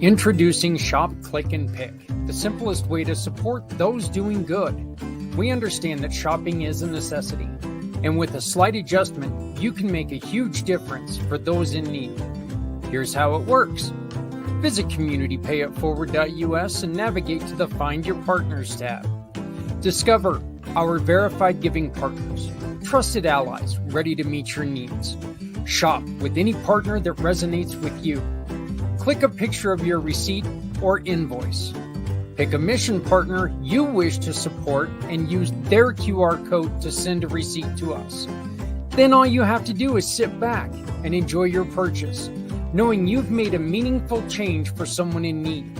Introducing Shop, Click, and Pick, the simplest way to support those doing good. We understand that shopping is a necessity, and with a slight adjustment, you can make a huge difference for those in need. Here's how it works. Visit communitypayitforward.us and navigate to the Find Your Partners tab. Discover our verified giving partners, trusted allies ready to meet your needs. Shop with any partner that resonates with you. Click a picture of your receipt or invoice. Pick a mission partner you wish to support and use their QR code to send a receipt to us. Then all you have to do is sit back and enjoy your purchase, knowing you've made a meaningful change for someone in need.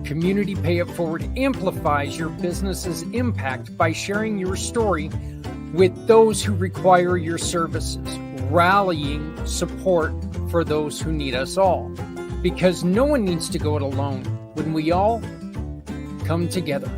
Community Pay It Forward amplifies your business's impact by sharing your story with those who require your services, rallying support for those who need us all. Because no one needs to go it alone when we all come together.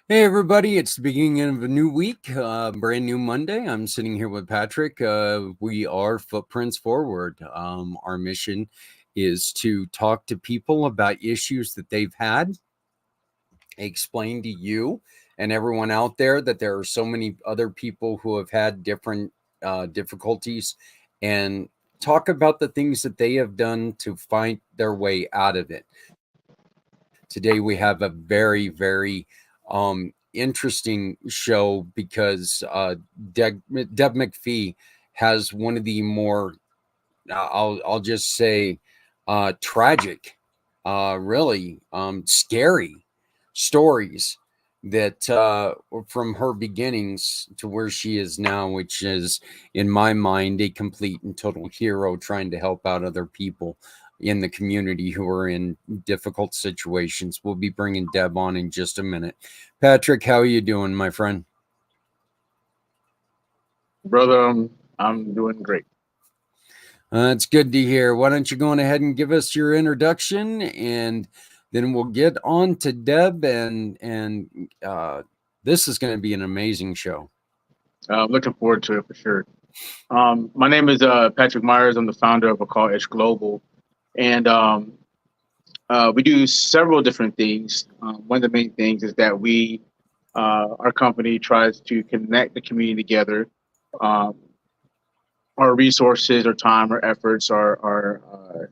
Hey everybody, it's the beginning of a new week, brand new Monday. I'm sitting here with Patrick. We are Footprints Forward. Our mission is to talk to people about issues that they've had, explain to you and everyone out there that there are so many other people who have had different difficulties, and talk about the things that they have done to find their way out of it. Today we have a very, very interesting show because Deb McPhee has one of the more, I'll just say, tragic, really scary stories that from her beginnings to where she is now, which is, in my mind, a complete and total hero trying to help out other people in the community who are in difficult situations. We'll be bringing Deb on in just a minute. Patrick, how are you doing, my friend? Brother, I'm doing great. It's good to hear. Why don't you go on ahead and give us your introduction, and then we'll get on to Deb, and this is going to be an amazing show. I'm looking forward to it for sure. My name is Patrick Myers. I'm the founder of a call Edge Global. And we do several different things. One of the main things is that our company tries to connect the community together. Our resources, our time, our efforts, our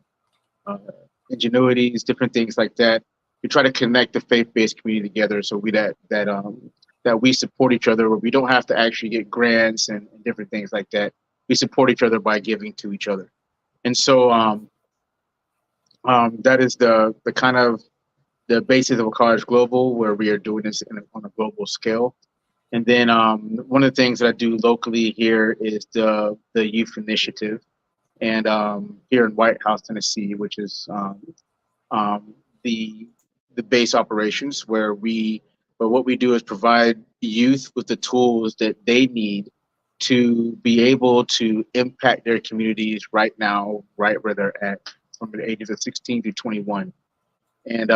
ingenuities, different things like that. We try to connect the faith-based community together so that we support each other, where we don't have to actually get grants and different things like that. We support each other by giving to each other. And so that is the kind of the basis of a college global, where we are doing this on a global scale. And then one of the things that I do locally here is the youth initiative, and here in White House, Tennessee, which is the base operations, where what we do is provide youth with the tools that they need to be able to impact their communities right now, right where they're at, from the ages of 16 to 21. And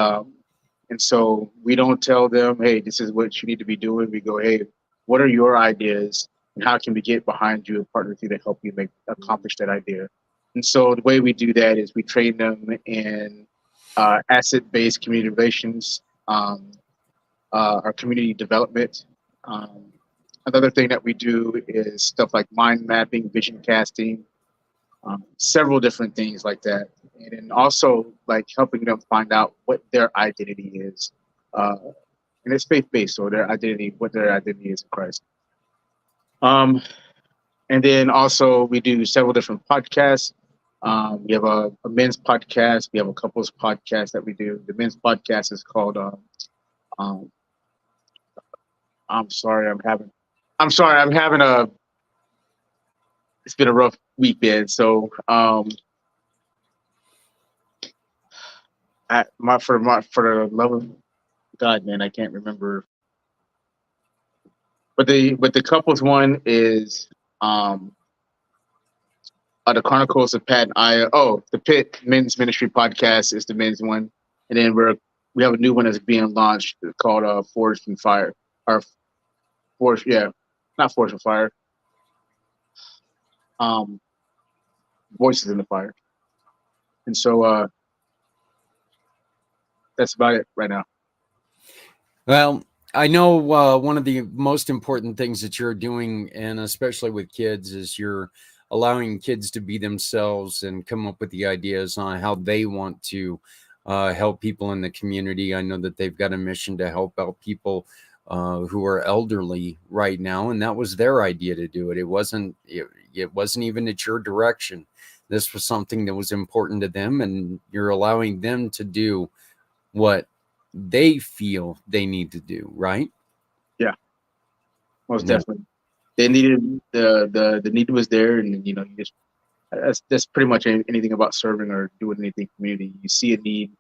so we don't tell them, hey, this is what you need to be doing. We go, hey, what are your ideas, and how can we get behind you and partner with you to help you accomplish that idea? And so the way we do that is we train them in asset-based community relations, our community development. Another thing that we do is stuff like mind mapping, vision casting, several different things like that. And then also like helping them find out what their identity is. And it's faith-based, so what their identity is in Christ. And then also we do several different podcasts. We have a men's podcast. We have a couples podcast that we do. The men's podcast is called it's been a rough weekend. So for the love of God, man, I can't remember but the couples one is um the Chronicles of Pat and I. Oh, the Pit Men's Ministry podcast is the men's one, and then we have a new one that's being launched called Forged in Fire, or Forged, yeah, not Forged in Fire, um, Voices in the Fire, and so that's about it right now. Well, I know one of the most important things that you're doing, and especially with kids, is you're allowing kids to be themselves and come up with the ideas on how they want to help people in the community. I know that they've got a mission to help out people who are elderly right now, and that was their idea to do it. It wasn't even at your direction. This was something that was important to them, and you're allowing them to do what they feel they need to do, right? Yeah, most Yeah. definitely. They needed the need was there, and you just that's pretty much anything about serving or doing anything community. You see a need,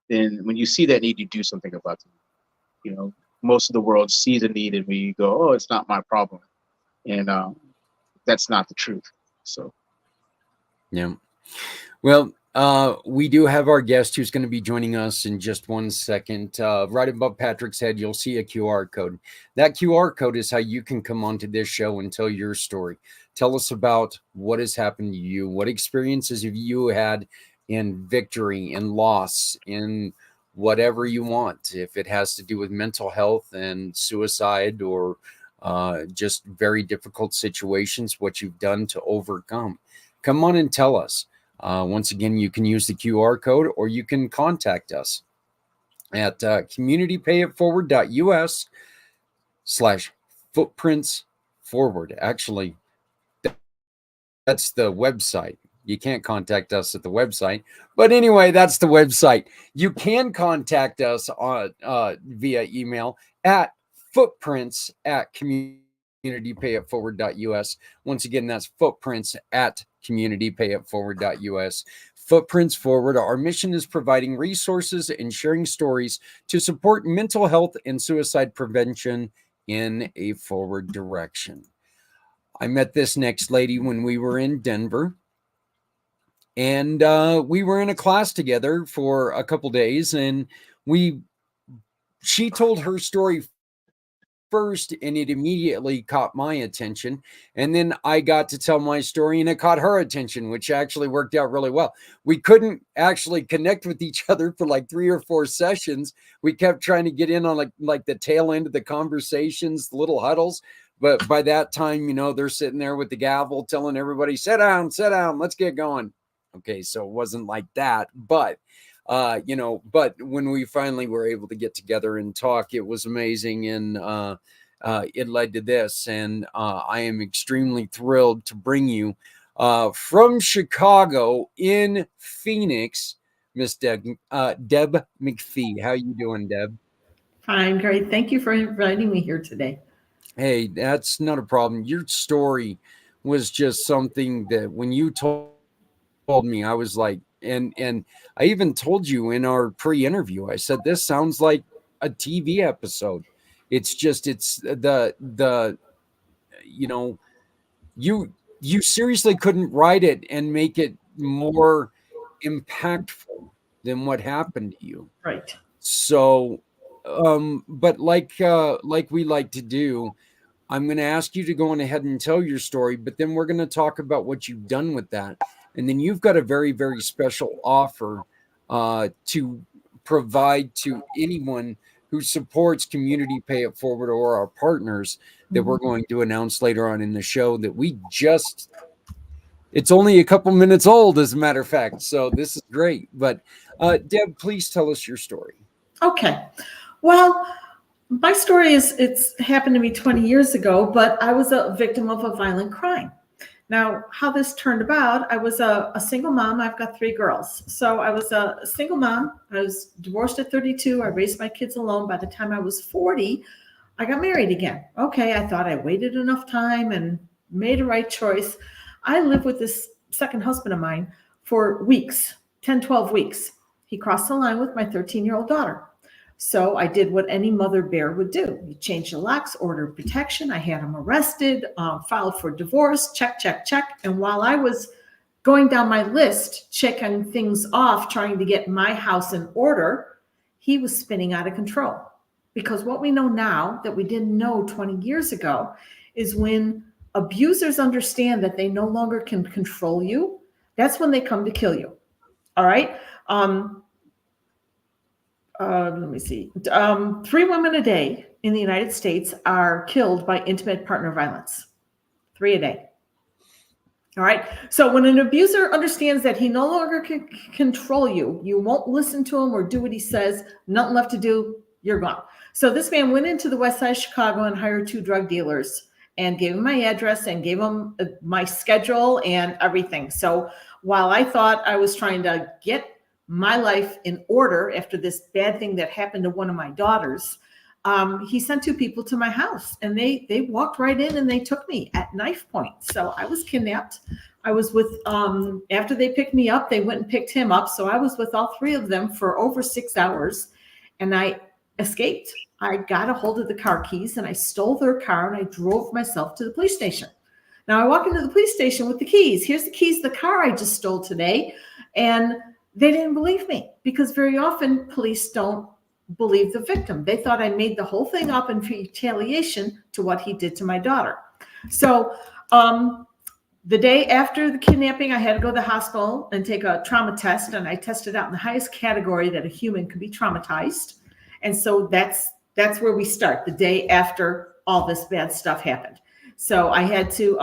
then when you see that need, you do something about it. Most of the world sees a need, and we go, "Oh, it's not my problem," and that's not the truth. So Yeah. Well, we do have our guest who's going to be joining us in just 1 second. Right above Patrick's head, you'll see a QR code. That QR code is how you can come onto this show and tell your story. Tell us about what has happened to you. What experiences have you had in victory, in loss, in whatever you want. If it has to do with mental health and suicide, or just very difficult situations, what you've done to overcome. Come on and tell us. Once again, you can use the QR code, or you can contact us at communitypayitforward.us/footprints-forward. Actually, that's the website. You can't contact us at the website. But anyway, that's the website. You can contact us on via email at footprints@communitypayitforward.us. Once again, that's footprints@communitypayitforward.us. Footprints Forward. Our mission is providing resources and sharing stories to support mental health and suicide prevention in a forward direction. I met this next lady when we were in Denver, and we were in a class together for a couple days, and she told her story first, and it immediately caught my attention. And then I got to tell my story, and it caught her attention, which actually worked out really well. We couldn't actually connect with each other for like 3 or 4 sessions. We kept trying to get in on like the tail end of the conversations, the little huddles. But by that time, they're sitting there with the gavel telling everybody, sit down, let's get going. Okay, so it wasn't like that, but but when we finally were able to get together and talk, it was amazing. And it led to this. And I am extremely thrilled to bring you from Chicago in Phoenix, Miss Deb McPhee. How you doing, Deb? Fine, great. Thank you for inviting me here today. Hey, that's not a problem. Your story was just something that when you told me, I was like, and I even told you in our pre-interview, I said, this sounds like a TV episode. It's the you seriously couldn't write it and make it more impactful than what happened to you. Right. So but like we like to do, I'm going to ask you to go on ahead and tell your story, but then we're going to talk about what you've done with that. And then you've got a very, very special offer to provide to anyone who supports Community Pay It Forward or our partners that we're going to announce later on in the show that it's only a couple minutes old, as a matter of fact. So this is great. But Deb, please tell us your story. Okay. Well, my story it's happened to me 20 years ago, but I was a victim of a violent crime. Now, how this turned about, I was a single mom. I've got 3 girls. So I was a single mom. I was divorced at 32. I raised my kids alone. By the time I was 40, I got married again. Okay, I thought I waited enough time and made a right choice. I lived with this second husband of mine for weeks, 10, 12 weeks. He crossed the line with my 13-year-old daughter. So I did what any mother bear would do. You change the locks, order protection. I had him arrested, filed for divorce, check, check, check. And while I was going down my list, checking things off, trying to get my house in order, he was spinning out of control. Because what we know now that we didn't know 20 years ago is when abusers understand that they no longer can control you, that's when they come to kill you. All right. Let me see. 3 women a day in the United States are killed by intimate partner violence. 3 a day. All right. So when an abuser understands that he no longer can control you, you won't listen to him or do what he says, nothing left to do, you're gone. So this man went into the west side of Chicago and hired 2 drug dealers and gave him my address and gave him my schedule and everything. So while I thought I was trying to get my life in order after this bad thing that happened to one of my daughters, he sent 2 people to my house, and they walked right in and they took me at knife point. So I was kidnapped. I was with, after they picked me up, they went and picked him up. So I was with all 3 of them for over 6 hours, and I escaped. I got a hold of the car keys and I stole their car and I drove myself to the police station. Now I walk into the police station with the keys. Here's the keys to the car I just stole today. And they didn't believe me, because very often police don't believe the victim. They thought I made the whole thing up in retaliation to what he did to my daughter. So the day after the kidnapping, I had to go to the hospital and take a trauma test, and I tested out in the highest category that a human could be traumatized. And so that's where we start, the day after all this bad stuff happened. So I had to,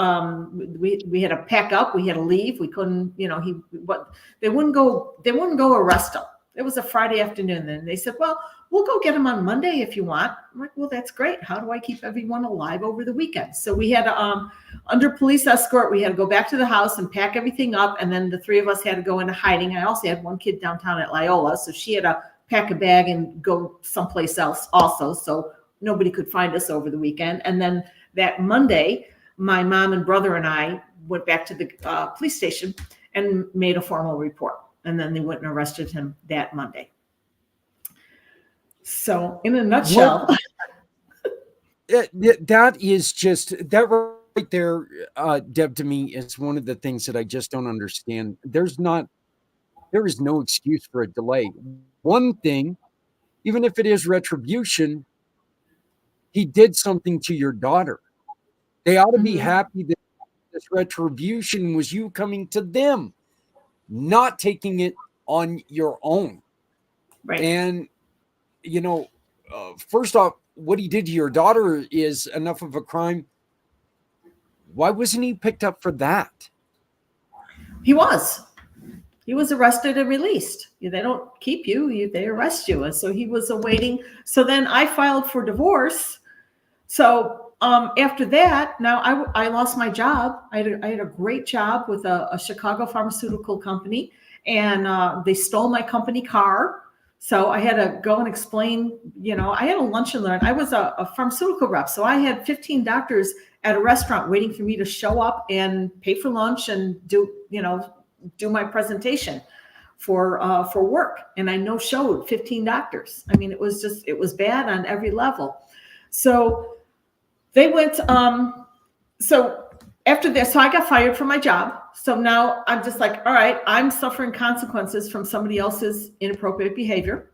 we had to pack up, we had to leave. We couldn't, they wouldn't go arrest him. It was a Friday afternoon. Then they said, well, we'll go get him on Monday if you want. I'm like, well, that's great. How do I keep everyone alive over the weekend? So we had to, under police escort, we had to go back to the house and pack everything up. And then the 3 of us had to go into hiding. I also had one kid downtown at Loyola, so she had to pack a bag and go someplace else also, so nobody could find us over the weekend. And then that Monday, my mom and brother and I went back to the police station and made a formal report. And then they went and arrested him that Monday. So in a nutshell. That is just, that right there, Deb, to me, is one of the things that I just don't understand. There is no excuse for a delay. One thing, even if it is retribution, he did something to your daughter. They ought to be happy that this retribution was you coming to them, not taking it on your own. Right. And, first off, what he did to your daughter is enough of a crime. Why wasn't he picked up for that? He was arrested and released. They don't keep you, they arrest you. And so he was awaiting. So then I filed for divorce. So after that, now I lost my job. I had a great job with a Chicago pharmaceutical company, and they stole my company car. So I had to go and explain, I had a lunch and learn. I was a pharmaceutical rep. So I had 15 doctors at a restaurant waiting for me to show up and pay for lunch and do my presentation for work. And I showed 15 doctors. I mean, it was bad on every level. So they went, so after this, so I got fired from my job. So now I'm just like, all right, I'm suffering consequences from somebody else's inappropriate behavior,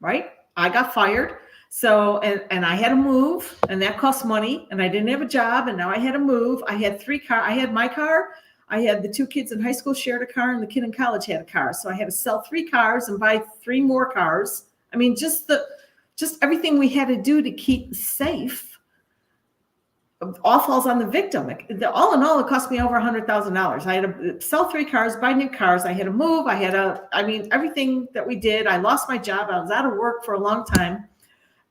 right? I got fired. So, and I had to move, and that cost money, and I didn't have a job, and now I had to move. I had 3 cars. I had my car. I had the 2 kids in high school shared a car, and the kid in college had a car. So I had to sell 3 cars and buy 3 more cars. I mean, just everything we had to do to keep safe all falls on the victim. All in all, it cost me over $100,000. I had to sell 3 cars, buy new cars. I had to move. Everything that we did. I lost my job. I was out of work for a long time.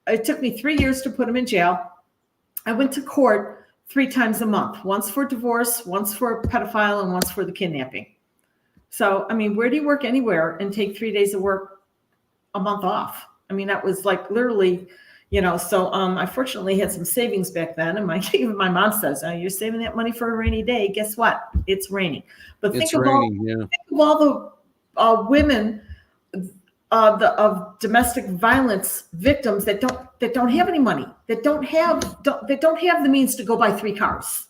It took me 3 years to put him in jail. I went to court 3 times a month, once for divorce, once for pedophile, and once for the kidnapping. So, I mean, where do you work anywhere and take 3 days of work a month off? I mean, that was like literally, so I fortunately had some savings back then. And even my mom says, you're saving that money for a rainy day. Guess what? It's raining. But think of all the women of domestic violence victims that don't have any money, that don't have the means to go buy 3 cars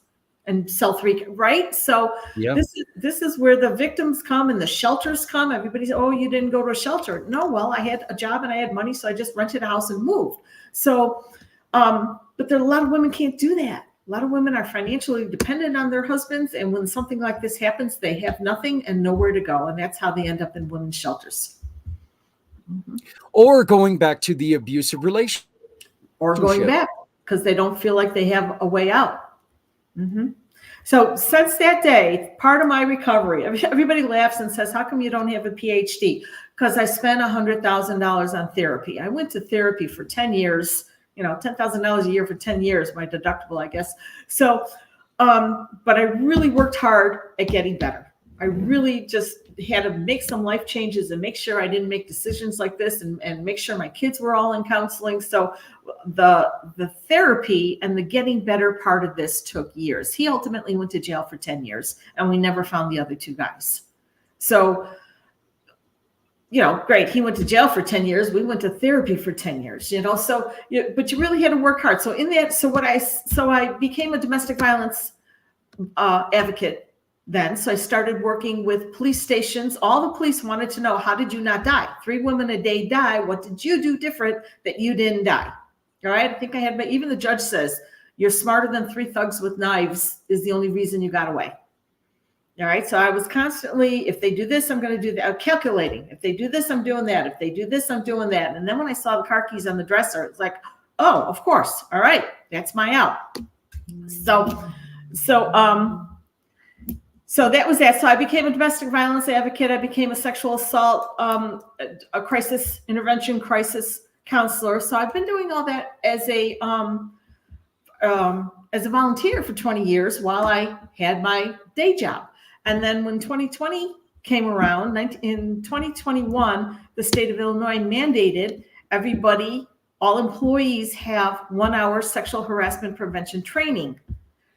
and sell 3, right? So Yeah. this is where the victims come and the shelters come. Everybody's, oh, you didn't go to a shelter. No, well, I had a job and I had money, so I just rented a house and moved. So, but there are a lot of women can't do that. A lot of women are financially dependent on their husbands, and when something like this happens, they have nothing and nowhere to go, and that's how they end up in women's shelters. Or going back to the abusive relationship. Or going back because they don't feel like they have a way out. So since that day, part of my recovery, everybody laughs and says, how come you don't have a PhD? Because I spent $100,000 on therapy. I went to therapy for 10 years, $10,000 a year for 10 years, my deductible, I guess. So, but I really worked hard at getting better. I really just had to make some life changes and make sure I didn't make decisions like this and make sure my kids were all in counseling. So the therapy and the getting better part of this took years. He ultimately went to jail for 10 years and we never found the other 2 guys. So, great. He went to jail for 10 years. We went to therapy for 10 years, so, but you really had to work hard. So I became a domestic violence advocate then. So I started working with police stations. All the police wanted to know, how did you not die? 3 women a day die. What did you do different that you didn't die? All right. I think I had, even the judge says, you're smarter than 3 thugs with knives is the only reason you got away. All right. So I was constantly, if they do this, I'm going to do that. I'm calculating. If they do this, I'm doing that. If they do this, I'm doing that. And then when I saw the car keys on the dresser, it's like, oh, of course. All right. That's my out. So that was that. So I became a domestic violence advocate. I became a sexual assault, a crisis intervention, crisis counselor. So I've been doing all that as a volunteer for 20 years while I had my day job. And then when 2020 came around, in 2021, the state of Illinois mandated everybody, all employees have 1 hour sexual harassment prevention training.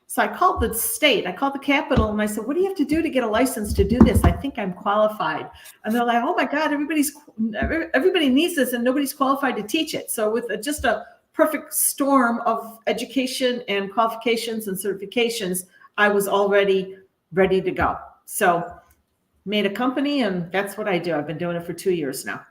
So I called the state, I called the Capitol, and I said, what do you have to do to get a license to do this? I think I'm qualified. And they're like, oh my God, everybody needs this and nobody's qualified to teach it. So with just a perfect storm of education and qualifications and certifications, I was already ready to go. So made a company, and that's what I do. I've been doing it for 2 years now.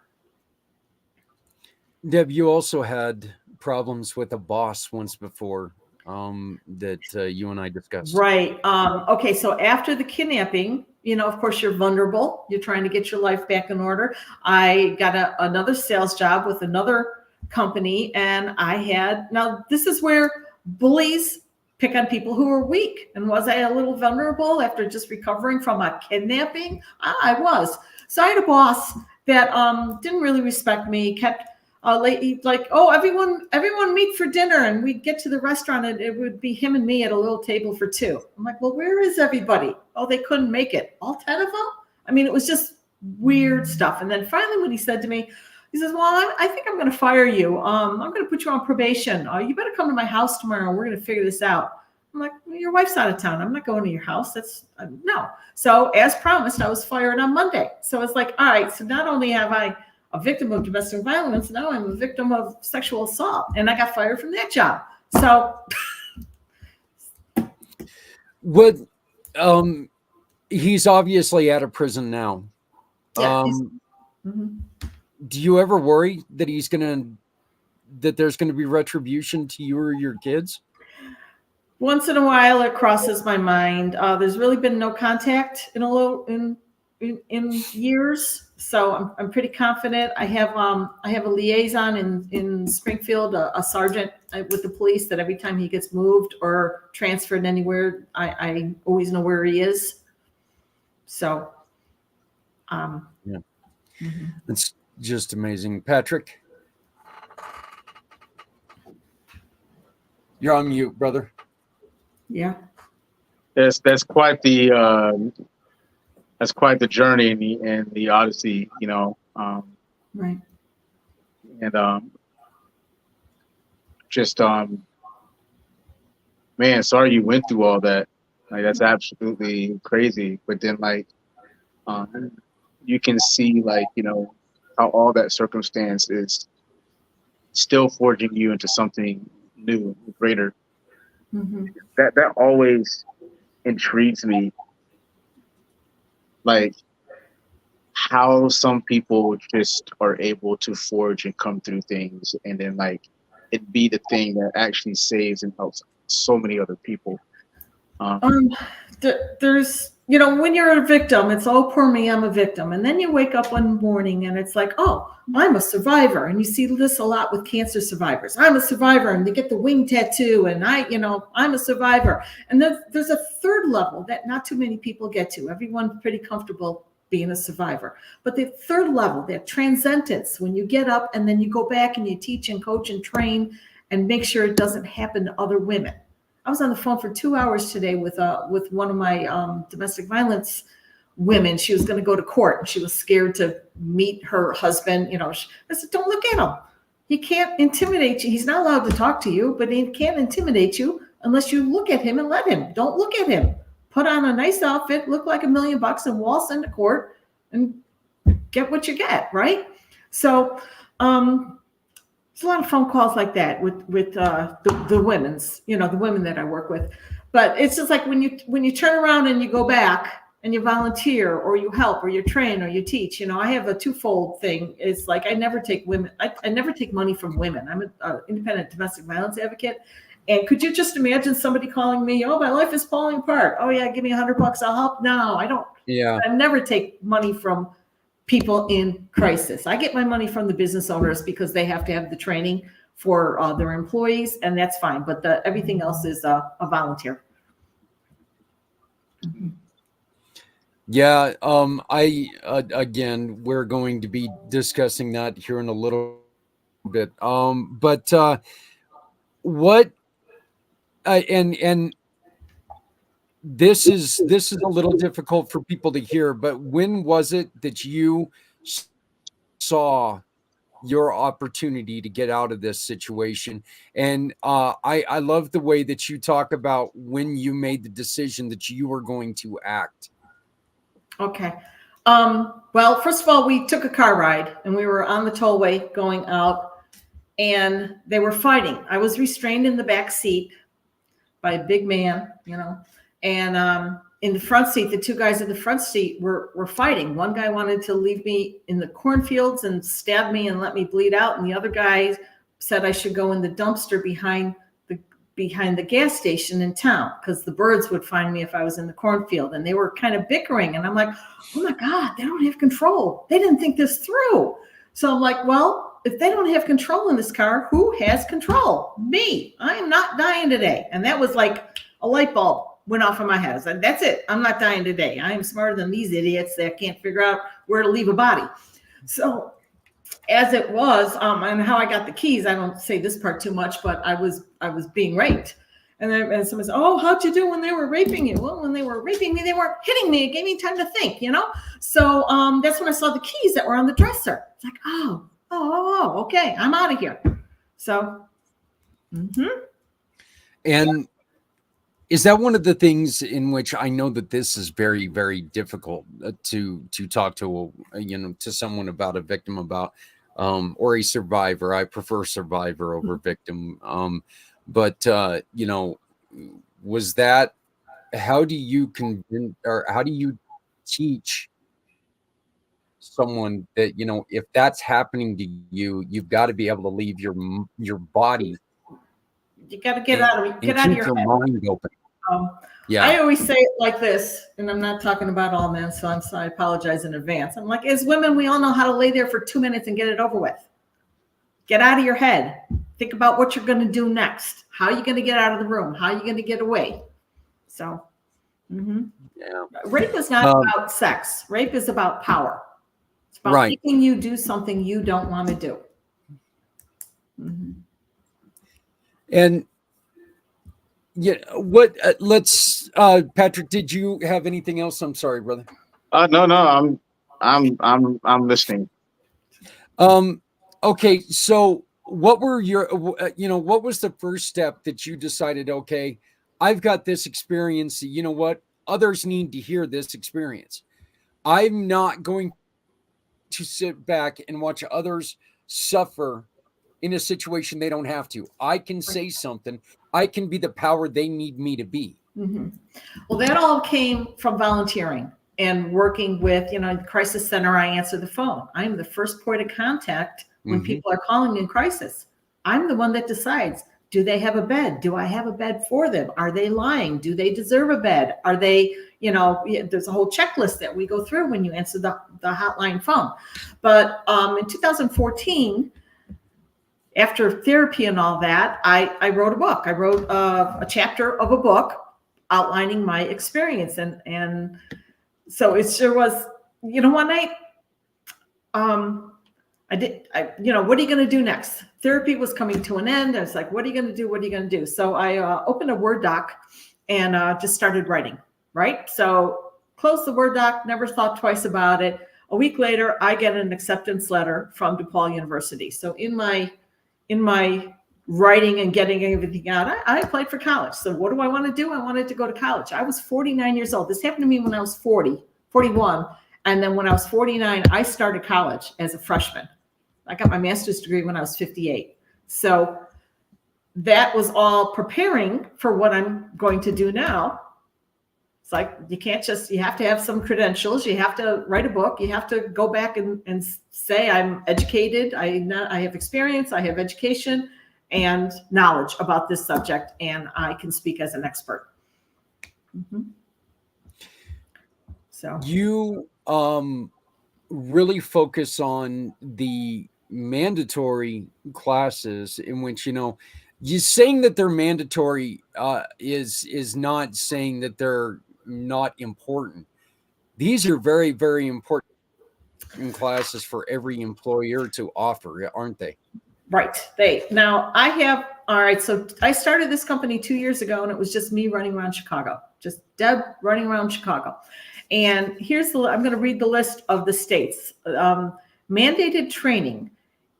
Deb, you also had problems with a boss once before. That you and I discussed. Right. Okay. So after the kidnapping, of course, you're vulnerable. You're trying to get your life back in order. I got another sales job with another company, and now this is where bullies pick on people who are weak. And was I a little vulnerable after just recovering from a kidnapping? I was. So I had a boss that didn't really respect me, kept like, oh, everyone meet for dinner, and we'd get to the restaurant and it would be him and me at a little table for 2. I'm like, well, where is everybody? Oh, they couldn't make it. All 10 of them? I mean, it was just weird stuff. And then finally when he said to me, he says, well, I think I'm going to fire you. I'm going to put you on probation. You better come to my house tomorrow. We're going to figure this out. I'm like, well, your wife's out of town. I'm not going to your house. No. So as promised, I was fired on Monday. So it's like, all right, so not only have I a victim of domestic violence, now I'm a victim of sexual assault, and I got fired from that job. So what he's obviously out of prison now. Yeah, do you ever worry that there's gonna be retribution to you or your kids? Once in a while it crosses my mind. There's really been no contact in years. So I'm pretty confident. I have a liaison in Springfield, a sergeant with the police, that every time he gets moved or transferred anywhere, I always know where he is. So, yeah, it's just amazing. Patrick, you're on mute, brother. Yeah, that's quite the journey and the odyssey, right. And just man, sorry you went through all that. Like, that's absolutely crazy. But then, like, you can see, like, how all that circumstance is still forging you into something new, greater. Mhm. That always intrigues me, like how some people just are able to forge and come through things, and then like it be the thing that actually saves and helps so many other people. Um, Um, there's, when you're a victim, it's, oh, poor me, I'm a victim. And then you wake up one morning and it's like, oh, I'm a survivor. And you see this a lot with cancer survivors. I'm a survivor, and they get the wing tattoo, and I'm a survivor. And then there's a third level that not too many people get to. Everyone's pretty comfortable being a survivor. But the third level, that transcendence, when you get up and then you go back and you teach and coach and train and make sure it doesn't happen to other women. I was on the phone for 2 hours today with one of my domestic violence women. She was going to go to court, and she was scared to meet her husband. I said, don't look at him. He can't intimidate you. He's not allowed to talk to you, but he can't intimidate you unless you look at him and let him. Don't look at him. Put on a nice outfit, look like $1 million, and waltz into court and get what you get, right? So, there's a lot of phone calls like that with the women's, the women that I work with. But it's just like when you turn around and you go back and you volunteer or you help or you train or you teach. I have a twofold thing. It's like I never take women. I never take money from women. I'm an independent domestic violence advocate. And could you just imagine somebody calling me, oh, my life is falling apart. Oh yeah, give me $100, I'll help. No, I don't. Yeah. I never take money from people in crisis. I get my money from the business owners because they have to have the training for their employees, and that's fine. But everything else is a volunteer. Yeah. Again, we're going to be discussing that here in a little bit. But what? And this is a little difficult for people to hear. But when was it that you saw your opportunity to get out of this situation? And I love the way that you talk about when you made the decision that you were going to act. Okay. Well, first of all, we took a car ride and we were on the tollway going out, and they were fighting. I was restrained in the back seat by a big man, and in the front seat, the two guys in the front seat were fighting. One guy wanted to leave me in the cornfields and stab me and let me bleed out, and the other guy said I should go in the dumpster behind the gas station in town because the birds would find me if I was in the cornfield. And they were kind of bickering, and I'm like, oh my God, they don't have control. They didn't think this through. So I'm like, well, if they don't have control in this car, who has control? Me. I am not dying today. And that was like a light bulb went off in my head. I said, that's it. I'm not dying today. I am smarter than these idiots that can't figure out where to leave a body. So as it was, and how I got the keys, I don't say this part too much, but I was being raped. And then someone said, oh, how'd you do when they were raping you? Well, when they were raping me, they weren't hitting me. It gave me time to think, So that's when I saw the keys that were on the dresser. It's like, oh, okay, I'm out of here. So, And is that one of the things in which I know that this is very, very difficult to talk to, to someone about, a victim about, or a survivor? I prefer survivor over victim. But was that, how do you convince, or how do you teach someone that, if that's happening to you, you've got to be able to leave your body. You got to get out of your head. Mind open. Yeah. I always say it like this, and I'm not talking about all men, so I apologize in advance. I'm like, as women, we all know how to lay there for 2 minutes and get it over with. Get out of your head. Think about what you're going to do next. How are you going to get out of the room? How are you going to get away? So, yeah. Rape is not about sex. Rape is about power. It's about making you do something you don't want to do. And yeah, what? Let's, Patrick. Did you have anything else? I'm sorry, brother. No. I'm listening. Okay. So, what were your? What was the first step that you decided? Okay, I've got this experience. You know what? Others need to hear this experience. I'm not going to sit back and watch others suffer in a situation they don't have to. I can say something. I can be the power they need me to be. Mm-hmm. Well, that all came from volunteering and working with, the crisis center. I answer the phone. I'm the first point of contact when people are calling in crisis. I'm the one that decides, do they have a bed? Do I have a bed for them? Are they lying? Do they deserve a bed? Are they, there's a whole checklist that we go through when you answer the hotline phone. But in 2014, after therapy and all that, I wrote a book. I wrote a chapter of a book outlining my experience. And so it sure was, one night, what are you going to do next? Therapy was coming to an end. I was like, what are you going to do? What are you going to do? So I opened a Word doc and just started writing, right? So closed the Word doc, never thought twice about it. A week later, I get an acceptance letter from DePaul University. So in my writing and getting everything out, I applied for college. So what do I want to do? I wanted to go to college. I was 49 years old. This happened to me when I was 41. And then when I was 49, I started college as a freshman. I got my master's degree when I was 58. So that was all preparing for what I'm going to do now. It's like, you have to have some credentials. You have to write a book. You have to go back and say, I'm educated. I have experience. I have education and knowledge about this subject, and I can speak as an expert. Mm-hmm. So you really focus on the mandatory classes in which, you saying that they're mandatory is not saying that they're not important. These are very, very important classes for every employer to offer, aren't they? Right. So I started this company 2 years ago, and it was just me running around Chicago, just Deb running around Chicago. And I'm going to read the list of the states. Mandated training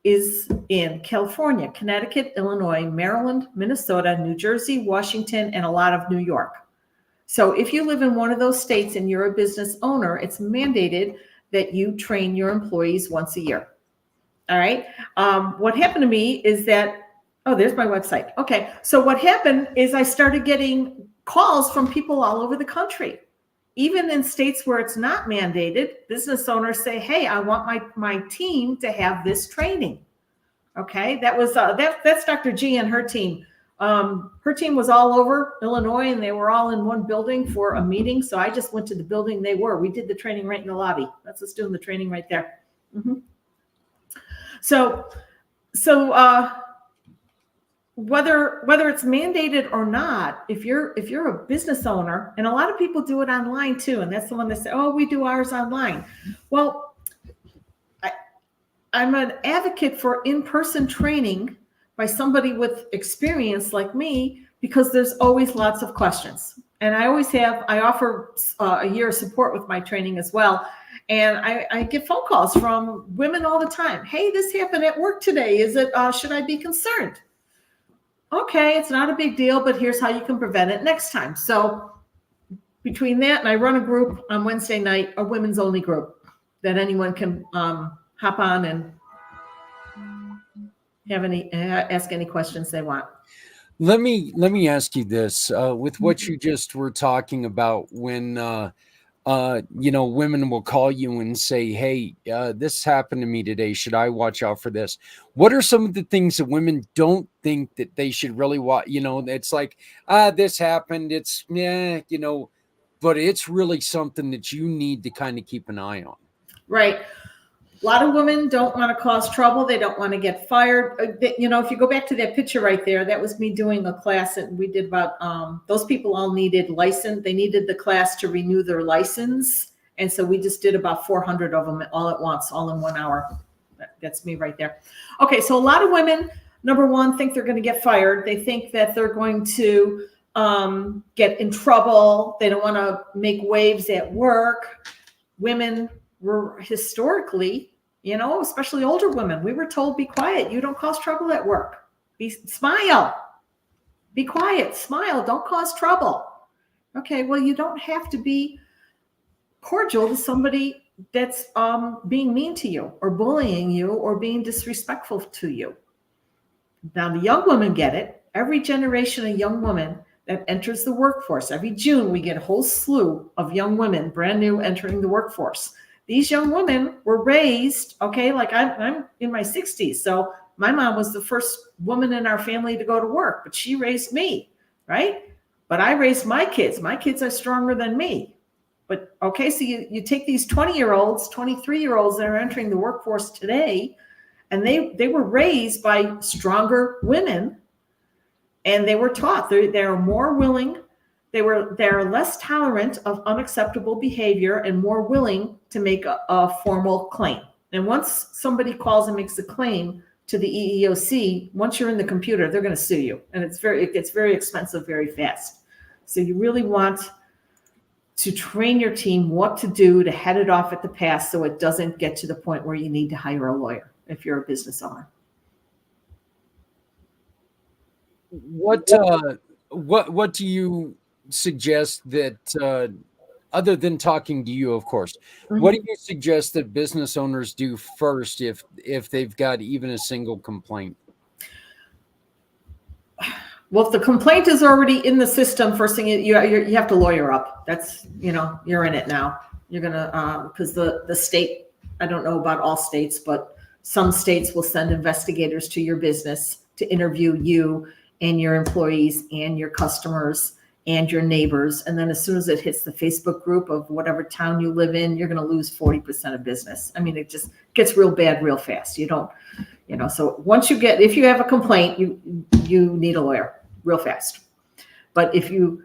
is in California, Connecticut, Illinois, Maryland, Minnesota, New Jersey, Washington, and a lot of New York. So if you live in one of those states and you're a business owner, it's mandated that you train your employees once a year. All right. What happened to me is that, there's my website. Okay. So what happened is I started getting calls from people all over the country. Even in states where it's not mandated, business owners say, hey, I want my team to have this training. Okay. That was, that's Dr. G and her team. Her team was all over Illinois, and they were all in one building for a meeting. So I just went to the building they were. We did the training right in the lobby. That's us doing the training right there. Mm-hmm. So whether it's mandated or not, if you're a business owner, and a lot of people do it online too, and that's the one that say, we do ours online. Well, I'm an advocate for in-person training by somebody with experience like me, because there's always lots of questions. And I offer a year of support with my training as well. And I get phone calls from women all the time. Hey, this happened at work today. Should I be concerned? Okay, it's not a big deal, but here's how you can prevent it next time. So between that, and I run a group on Wednesday night, a women's only group that anyone can hop on and ask any questions they want. Let me ask you this, with what you just were talking about, when women will call you and say, hey, this happened to me today. Should I watch out for this? What are some of the things that women don't think that they should really watch? It's like, this happened. It's, but it's really something that you need to kind of keep an eye on. Right. A lot of women don't want to cause trouble. They don't want to get fired. If you go back to that picture right there, that was me doing a class that we did about, those people all needed license. They needed the class to renew their license. And so we just did about 400 of them all at once, all in 1 hour. That's me right there. Okay. So a lot of women, number one, think they're going to get fired. They think that they're going to get in trouble. They don't want to make waves at work. Women were historically, especially older women, we were told, be quiet. You don't cause trouble at work. Smile. Be quiet. Smile. Don't cause trouble. Okay, well, you don't have to be cordial to somebody that's being mean to you or bullying you or being disrespectful to you. Now, the young women get it. Every generation of young women that enters the workforce, every June, we get a whole slew of young women, brand new, entering the workforce. These young women were raised, okay, like I'm in my 60s. So my mom was the first woman in our family to go to work, but she raised me, right? But I raised my kids. My kids are stronger than me. But okay, so you take these 20-year-olds, 23-year-olds that are entering the workforce today, and they were raised by stronger women, and they were taught they're more willing, they're less tolerant of unacceptable behavior and more willing to make a formal claim. And once somebody calls and makes a claim to the EEOC, once you're in the computer, they're going to sue you, and it gets very expensive very fast. So you really want to train your team what to do to head it off at the pass so it doesn't get to the point where you need to hire a lawyer if you're a business owner. What do you suggest that other than talking to you, of course, what do you suggest that business owners do first if they've got even a single complaint? Well, if the complaint is already in the system, first thing you have to lawyer up. That's, you're in it now. You're gonna because the state, I don't know about all states, but some states will send investigators to your business to interview you and your employees and your customers and your neighbors. And then as soon as it hits the Facebook group of whatever town you live in, you're going to lose 40% of business. I mean, it just gets real bad real fast. You don't, so if you have a complaint, you need a lawyer real fast. But if you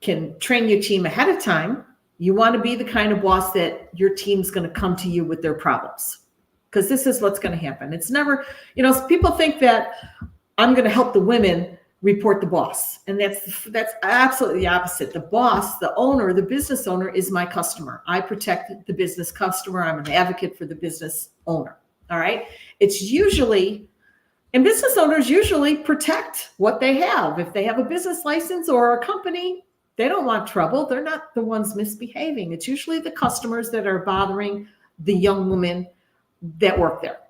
can train your team ahead of time, you want to be the kind of boss that your team's going to come to you with their problems. Because this is what's going to happen. It's never, people think that I'm going to help the women report the boss. And that's absolutely the opposite. The boss, the owner, the business owner is my customer. I protect the business customer. I'm an advocate for the business owner. All right. And business owners usually protect what they have. If they have a business license or a company, they don't want trouble. They're not the ones misbehaving. It's usually the customers that are bothering the young women that work there.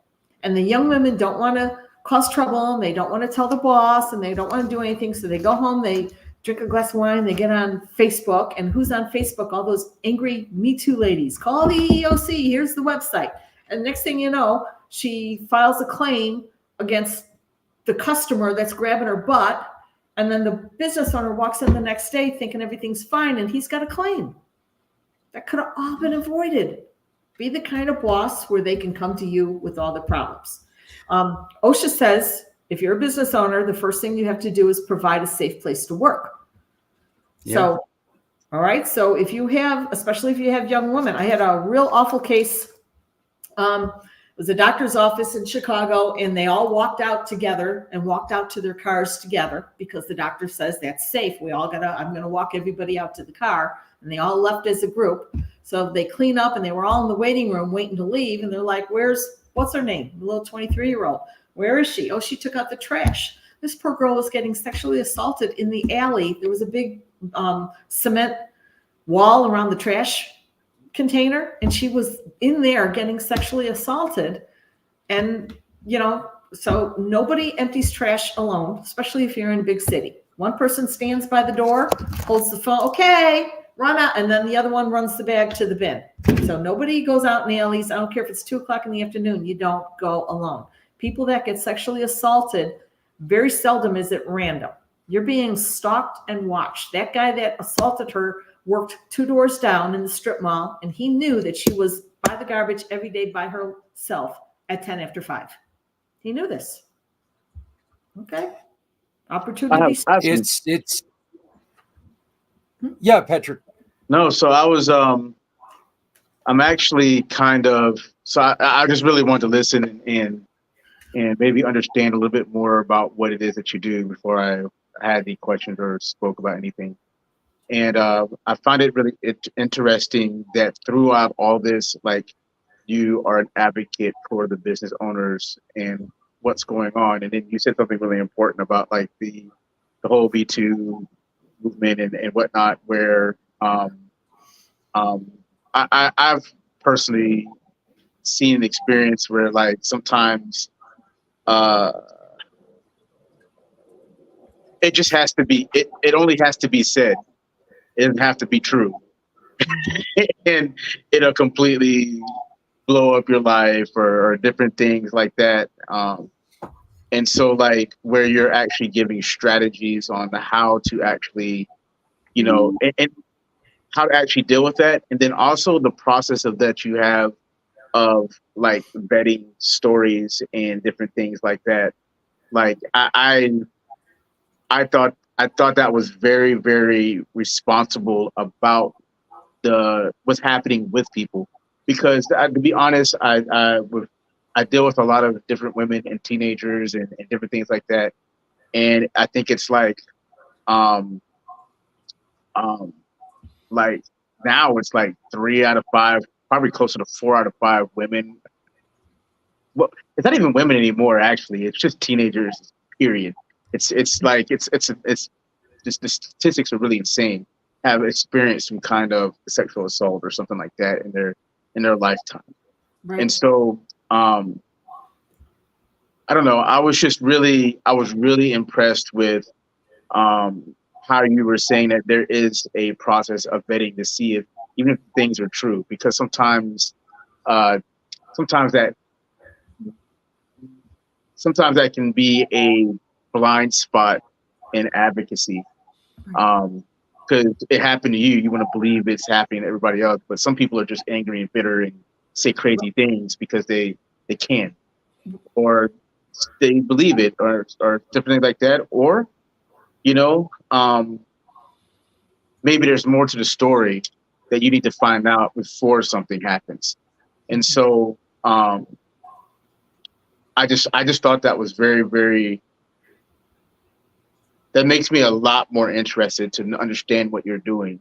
And the young women don't want to cause trouble, and they don't want to tell the boss, and they don't want to do anything. So they go home, they drink a glass of wine, they get on Facebook. And who's on Facebook? All those angry Me Too ladies. Call the EEOC. Here's the website. And next thing you know, she files a claim against the customer that's grabbing her butt. And then the business owner walks in the next day thinking everything's fine, and he's got a claim. That could have all been avoided. Be the kind of boss where they can come to you with all the problems. OSHA says if you're a business owner, the first thing you have to do is provide a safe place to work. Yeah. So, all right. So especially if you have young women, I had a real awful case. It was a doctor's office in Chicago, and they all walked out together and walked out to their cars together because the doctor says that's safe. I'm going to walk everybody out to the car, and they all left as a group. So they clean up, and they were all in the waiting room waiting to leave. And they're like, what's her name? The little 23-year-old. Where is she? Oh, she took out the trash. This poor girl was getting sexually assaulted in the alley. There was a big cement wall around the trash container, and she was in there getting sexually assaulted. And, so nobody empties trash alone, especially if you're in a big city. One person stands by the door, holds the phone, okay, run out, and then the other one runs the bag to the bin. So nobody goes out in the alleys. I don't care if it's 2:00 in the afternoon, you don't go alone. People that get sexually assaulted, very seldom is it random. You're being stalked and watched. That guy that assaulted her worked 2 doors down in the strip mall, and he knew that she was by the garbage every day by herself at 10 after 5. He knew this. Okay. Opportunity. It's yeah, Patrick. No, so I was I'm actually I just really wanted to listen and maybe understand a little bit more about what it is that you do before I had any questions or spoke about anything. And I find it really interesting that throughout all this, like, you are an advocate for the business owners and what's going on. And then you said something really important about like the whole B2 movement and whatnot, where I've personally seen an experience where like sometimes it just has to be it only has to be said. It doesn't have to be true. And it'll completely blow up your life or different things like that. And so like where you're actually giving strategies on how to actually, and how to actually deal with that. And then also the process of that you have of like vetting stories and different things like that. Like I thought that was very, very responsible about what's happening with people, because to be honest, I deal with a lot of different women and teenagers and different things like that, and I think it's um um like now it's like 3 out of 5, probably closer to 4 out of 5 women. Well, it's not even women anymore. Actually, it's just teenagers. Period. It's just the statistics are really insane. Have experienced some kind of sexual assault or something like that in their lifetime. Right. And so I don't know. I was really impressed with how you were saying that there is a process of vetting to see if even if things are true, because uh, sometimes that sometimes that can be a blind spot in advocacy. Because it happened to you, you want to believe it's happening to everybody else, but some people are just angry and bitter and say crazy things because they can, or they believe it, or different things like that, or you know, maybe there's more to the story that you need to find out before something happens. And so I just thought that was very, very, that makes me a lot more interested to understand what you're doing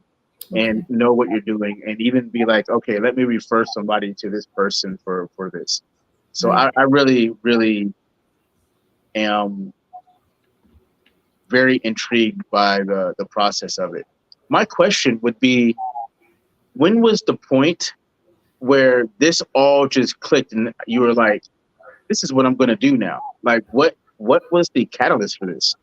and know what you're doing, and even be like, okay, let me refer somebody to this person for this. So Right. I really, really am very intrigued by the process of it. My question would be, when was the point where this all just clicked and you were like, this is what I'm going to do now? Like, what was the catalyst for this?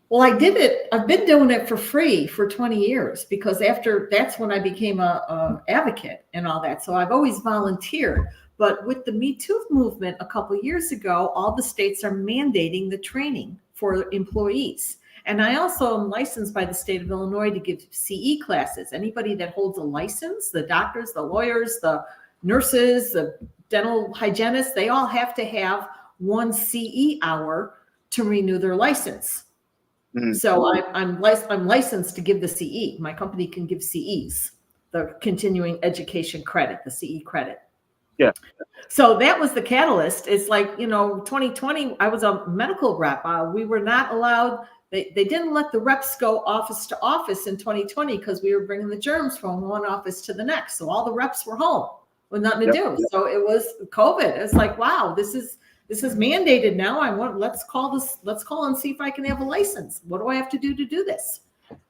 Well, I did it. I've been doing it for free for 20 years, because that's when I became a advocate and all that. So I've always volunteered. But with the Me Too movement a couple of years ago, all the states are mandating the training for employees. And I also am licensed by the state of Illinois to give CE classes. Anybody that holds a license, the doctors, the lawyers, the nurses, the dental hygienists, they all have to have one CE hour to renew their license. So I'm licensed to give the CE. My company can give CEs, the continuing education credit, the CE credit. Yeah. So that was the catalyst. It's like, 2020, I was a medical rep. We were not allowed, they didn't let the reps go office to office in 2020 because we were bringing the germs from one office to the next. So all the reps were home with nothing to do. So it was COVID. It's like, wow, this is mandated now. Let's call and see if I can have a license. What do I have to do this?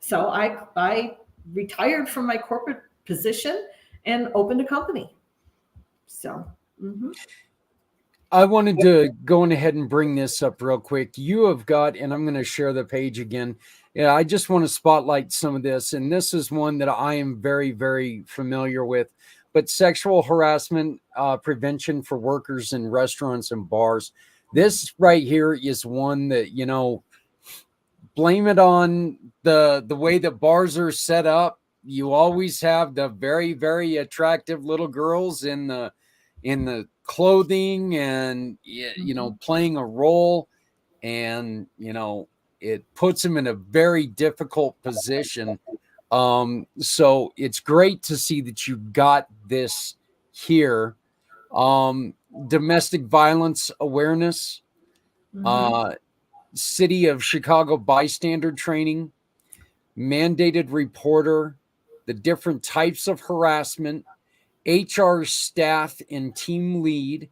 So I retired from my corporate position and opened a company. So, I wanted to go ahead and bring this up real quick. You have got, and I'm going to share the page again. Yeah, I just want to spotlight some of this. And this is one that I am very, very familiar with. But sexual harassment prevention for workers in restaurants and bars. This right here is one that, blame it on the way that bars are set up. You always have the very, very attractive little girls in the clothing and, playing a role. And, it puts them in a very difficult position. So it's great to see that you got this here. Domestic violence awareness, City of Chicago bystander training, mandated reporter, the different types of harassment, HR staff and team lead,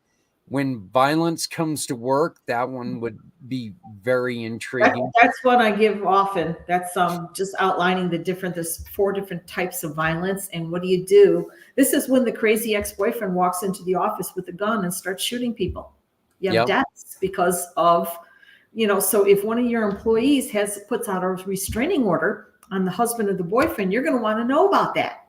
when violence comes to work, that one would be very intriguing. That's what I give often. That's just outlining there's 4 different types of violence. And what do you do? This is when the crazy ex-boyfriend walks into the office with a gun and starts shooting people. You have deaths because of, so if one of your employees puts out a restraining order on the husband or the boyfriend, you're going to want to know about that.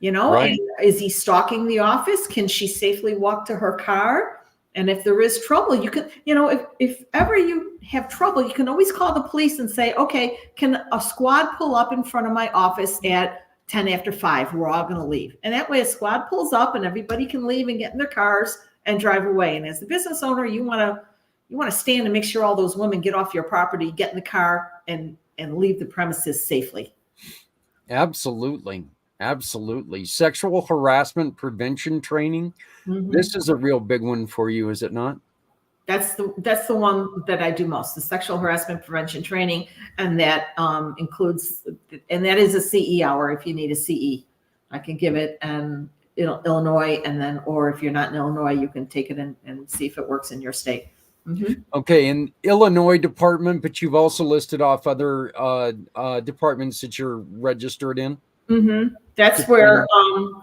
Right. And is he stalking the office? Can she safely walk to her car? And if there is trouble, you can, if ever you have trouble, you can always call the police and say, okay, can a squad pull up in front of my office at 10 after 5? We're all going to leave. And that way a squad pulls up and everybody can leave and get in their cars and drive away. And as the business owner, you want to stand and make sure all those women get off your property, get in the car and leave the premises safely. Absolutely. Absolutely. Sexual harassment prevention training. Mm-hmm. This is a real big one for you, is it not? That's the one that I do most, the sexual harassment prevention training. And that includes, and that is a CE hour. If you need a CE, I can give it in Illinois, and then, or if you're not in Illinois, you can take it and see if it works in your state. Mm-hmm. Okay, in Illinois department, but you've also listed off other departments that you're registered in. Mm-hmm. That's where,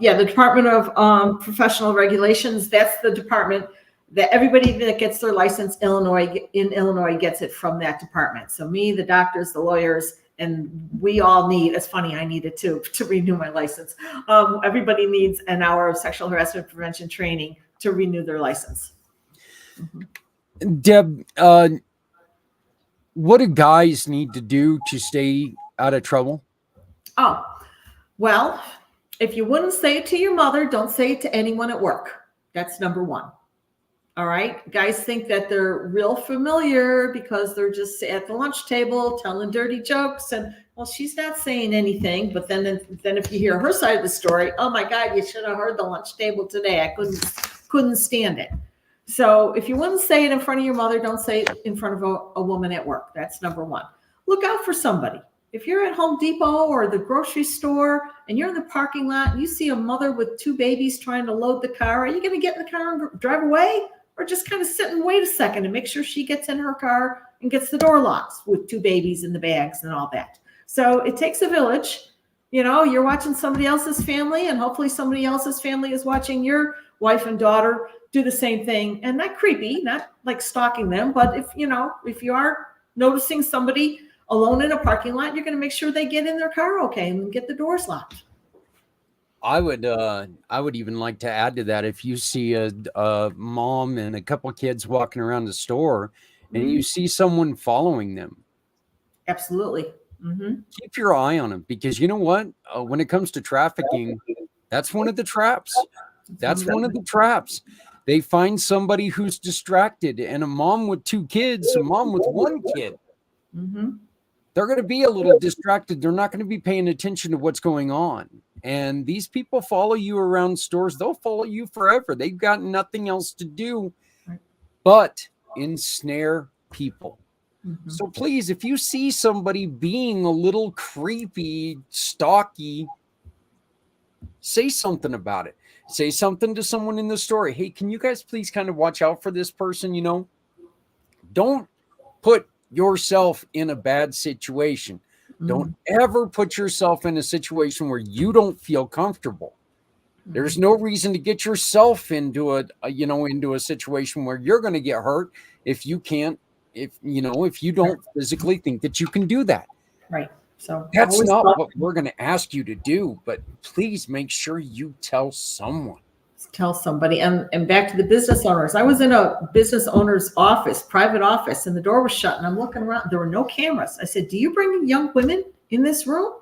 the Department of Professional Regulations, that's the department that everybody that gets their license in Illinois gets it from that department. So me, the doctors, the lawyers, and we all need, it's funny, I need it too, to renew my license. Everybody needs an hour of sexual harassment prevention training to renew their license. Mm-hmm. Deb, what do guys need to do to stay out of trouble? Oh, well, if you wouldn't say it to your mother, don't say it to anyone at work. That's number 1. All right. Guys think that they're real familiar because they're just at the lunch table telling dirty jokes. And well, she's not saying anything. But then if you hear her side of the story, oh my God, you should have heard the lunch table today. I couldn't stand it. So if you wouldn't say it in front of your mother, don't say it in front of a woman at work. That's number 1. Look out for somebody. If you're at Home Depot or the grocery store and you're in the parking lot and you see a mother with 2 babies trying to load the car, are you going to get in the car and drive away? Or just kind of sit and wait a second and make sure she gets in her car and gets the door locked with 2 babies in the bags and all that. So it takes a village. You're watching somebody else's family, and hopefully somebody else's family is watching your wife and daughter do the same thing. And not creepy, not like stalking them, but if you are noticing somebody alone in a parking lot, you're going to make sure they get in their car okay and get the doors locked. I would even like to add to that. If you see a mom and a couple of kids walking around the store and you see someone following them, absolutely. Mm-hmm. Keep your eye on them, because you know what? When it comes to trafficking, that's one of the traps. That's one of the traps. They find somebody who's distracted, and a mom with 2 kids, a mom with 1 kid. Mm-hmm. They're going to be a little distracted. They're not going to be paying attention to what's going on. And these people follow you around stores. They'll follow you forever. They've got nothing else to do but ensnare people. Mm-hmm. So please, if you see somebody being a little creepy, stalky, say something about it. Say something to someone in the store. Hey, can you guys please kind of watch out for this person? Don't put yourself in a bad situation. Mm-hmm. Don't ever put yourself in a situation where you don't feel comfortable. Mm-hmm. There's no reason to get yourself into a situation where you're going to get hurt if you don't physically think that you can do that. Right. So that's not what we're going to ask you to do, but please make sure you tell someone. Tell somebody. And back to the business owners. I was in a business owner's office, private office, and the door was shut, and I'm looking around. There were no cameras. I said, do you bring young women in this room?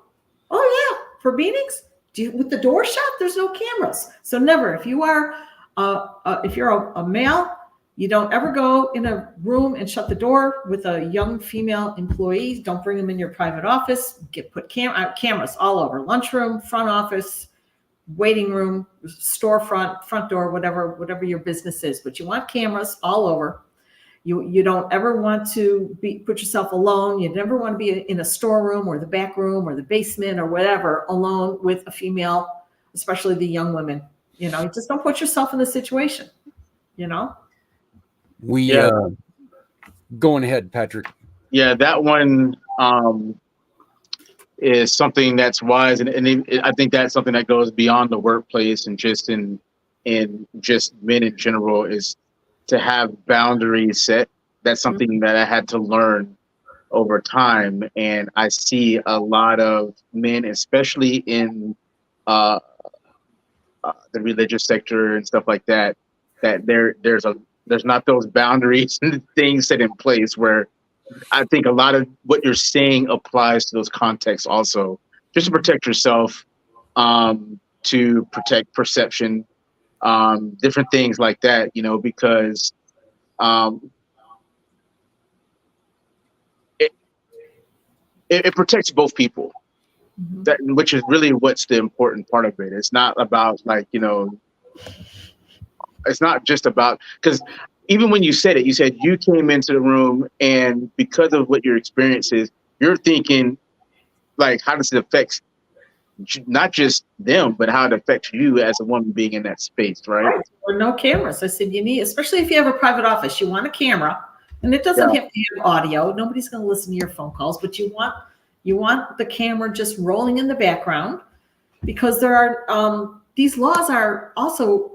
Oh yeah. For meetings? With the door shut, there's no cameras. So never, if you are, if you're a male, you don't ever go in a room and shut the door with a young female employee. Don't bring them in your private office. Put cameras all over, lunchroom, front office, waiting room, storefront, front door, whatever your business is. But you want cameras all over. You don't ever want to put yourself alone. You never want to be in a storeroom or the back room or the basement or whatever alone with a female, especially the young women. You just don't put yourself in the situation. you know? We going ahead, Patrick. Yeah, that one is something that's wise, and I think that's something that goes beyond the workplace and just in just men in general, is to have boundaries set. That's something that I had to learn over time, and I see a lot of men, especially in uh, the religious sector and stuff like that, that there's not those boundaries and things set in place where I think a lot of what you're saying applies to those contexts also, just to protect yourself, to protect perception, different things like that, because um, it, it protects both people. That, which is really what's the important part of it. It's not about it's not just about, because even when you said it, you said you came into the room and because of what your experience is, you're thinking like, how does it affect not just them, but how it affects you as a woman being in that space, right? Or no cameras. I said, you need, especially if you have a private office, you want a camera, and it doesn't Yeah. have to have audio. Nobody's going to listen to your phone calls, but you want the camera just rolling in the background, because there are these laws are also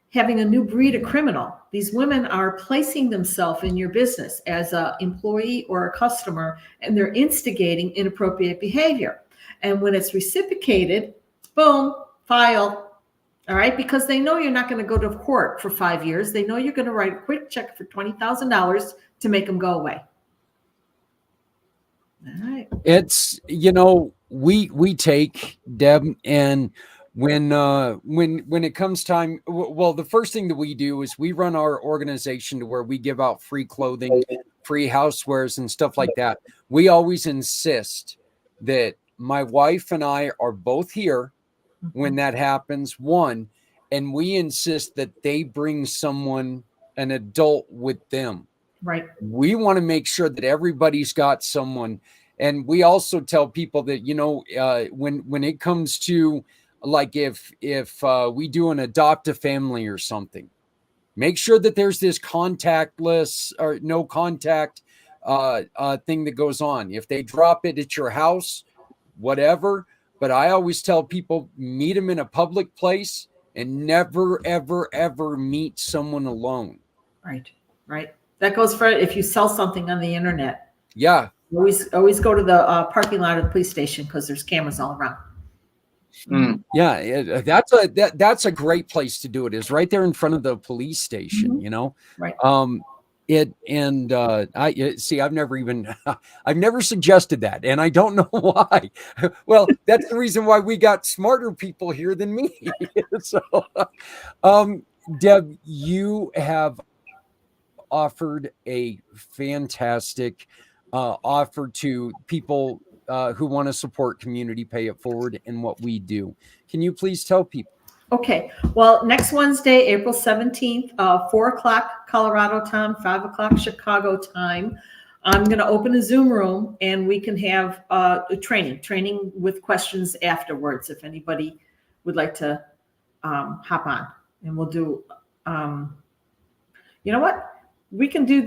having a new breed of criminal. These women are placing themselves in your business as an employee or a customer, and they're instigating inappropriate behavior. And when it's reciprocated, boom, file. All right, because they know you're not going to go to court for 5 years. They know you're going to write a quick check for $20,000 to make them go away. All right. It's, we take, Deb, and when it comes time, well, the first thing that we do is we run our organization to where we give out free clothing, free housewares and stuff like that. We always insist that my wife and I are both here when that happens, one, and we insist that they bring someone, an adult, with them. Right. We want to make sure that everybody's got someone. And we also tell people that, when it comes to, like, if we do an adopt a family or something, make sure that there's this contactless or no contact thing that goes on. If they drop it at your house, whatever. But I always tell people, meet them in a public place and never, ever, ever meet someone alone. Right. Right. That goes for if you sell something on the internet. Yeah. Always go to the parking lot of the police station, because there's cameras all around. Yeah, that's a great place to do it, is right there in front of the police station. Right. I see, I've never suggested that, and I don't know why. Well, that's the reason why we got smarter people here than me. So, Deb, you have offered a fantastic offer to people who want to support Community Pay It Forward and what we do. Can you please tell people? Okay. Well, next Wednesday, April 17th, 4 o'clock Colorado time, 5 o'clock Chicago time, I'm going to open a Zoom room, and we can have a training with questions afterwards if anybody would like to hop on. And we'll do, you know what? We can do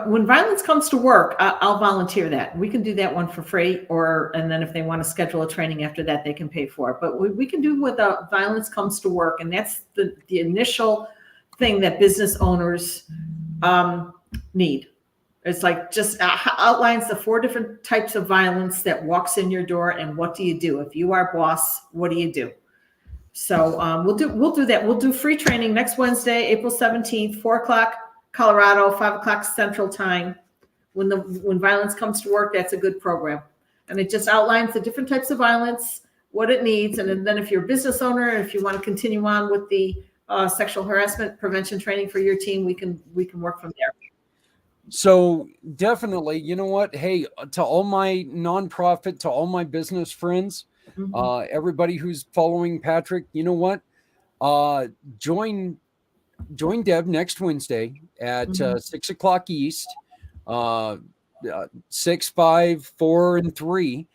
when violence comes to work, I'll volunteer that. We can do that one for free, and then if they want to schedule a training after that, they can pay for it. But we can do with violence comes to work, and that's the initial thing that business owners need. It's like just outlines the 4 different types of violence that walks in your door, and what do you do if you are boss? What do you do? So we'll do that. We'll do free training next Wednesday, April 17th, 4 o'clock Colorado, 5 o'clock Central Time. When violence comes to work, that's a good program. And it just outlines the different types of violence, what it needs. And then if you're a business owner, if you want to continue on with the sexual harassment prevention training for your team, we can work from there. So definitely, you know what? Hey, to all my nonprofit, to all my business friends, everybody who's following Patrick, you know what? Join Deb next Wednesday at 6 o'clock East, 6, 5, 4, and 3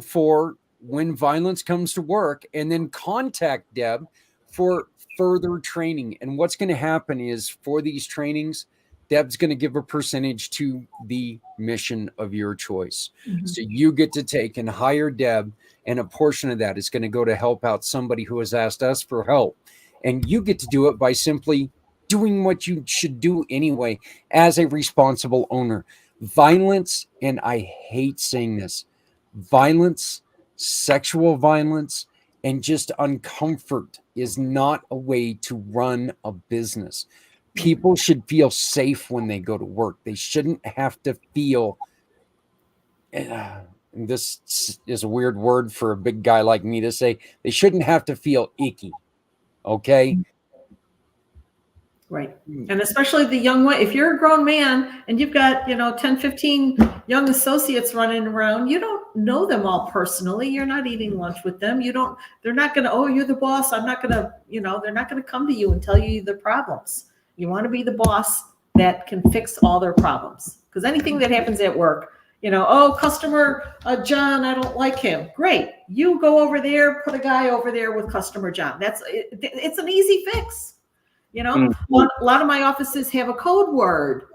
for when violence comes to work, and then contact Deb for further training. And what's going to happen is for these trainings, Deb's going to give a percentage to the mission of your choice. Mhm. So you get to take and hire Deb, and a portion of that is going to go to help out somebody who has asked us for help. And you get to do it by simply doing what you should do anyway as a responsible owner. Violence, and I hate saying this, violence, sexual violence, and just uncomfort is not a way to run a business. People should feel safe when they go to work. They shouldn't have to feel, this is a weird word for a big guy like me to say, they shouldn't have to feel icky. Okay? Right. And especially the young one, if you're a grown man and you've got, 10, 15 young associates running around, you don't know them all personally. You're not eating lunch with them. They're not going to, oh, you're the boss. I'm not going to, they're not going to come to you and tell you the problems. You want to be the boss that can fix all their problems. Because anything that happens at work, oh, customer John, I don't like him. Great. You go over there, put a guy over there with customer John. It's an easy fix. A lot of my offices have a code word.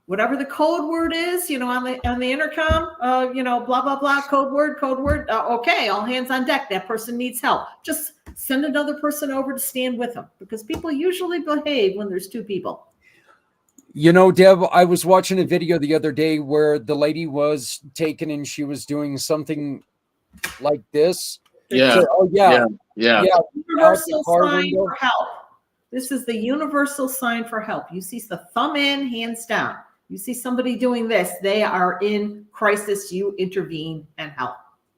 Whatever the code word is, on the intercom, blah, blah, blah, code word. Okay, all hands on deck. That person needs help. Just send another person over to stand with them, because people usually behave when there's two people. Deb, I was watching a video the other day where the lady was taken and she was doing something like this. Yeah. So, yeah. Universal sign for help. This is the universal sign for help. You see the thumb in, hands down. You see somebody doing this, they are in crisis. You intervene and help.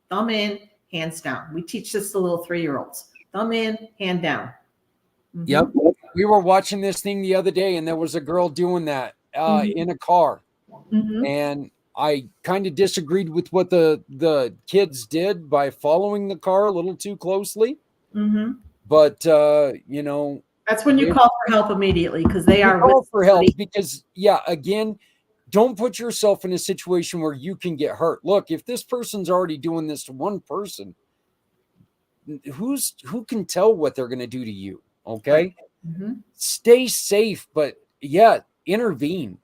Thumb in, hands down. We teach this to little 3-year-olds. Thumb in, hand down. Mm-hmm. Yep. We were watching this thing the other day, and there was a girl doing that in a car. Mm-hmm. And I kind of disagreed with what the kids did by following the car a little too closely. Mm-hmm. But, that's when you call for help immediately, because they are call for help. Because, again, don't put yourself in a situation where you can get hurt. Look, if this person's already doing this to one person, who can tell what they're going to do to you? Okay. Mm-hmm. Stay safe, but intervene.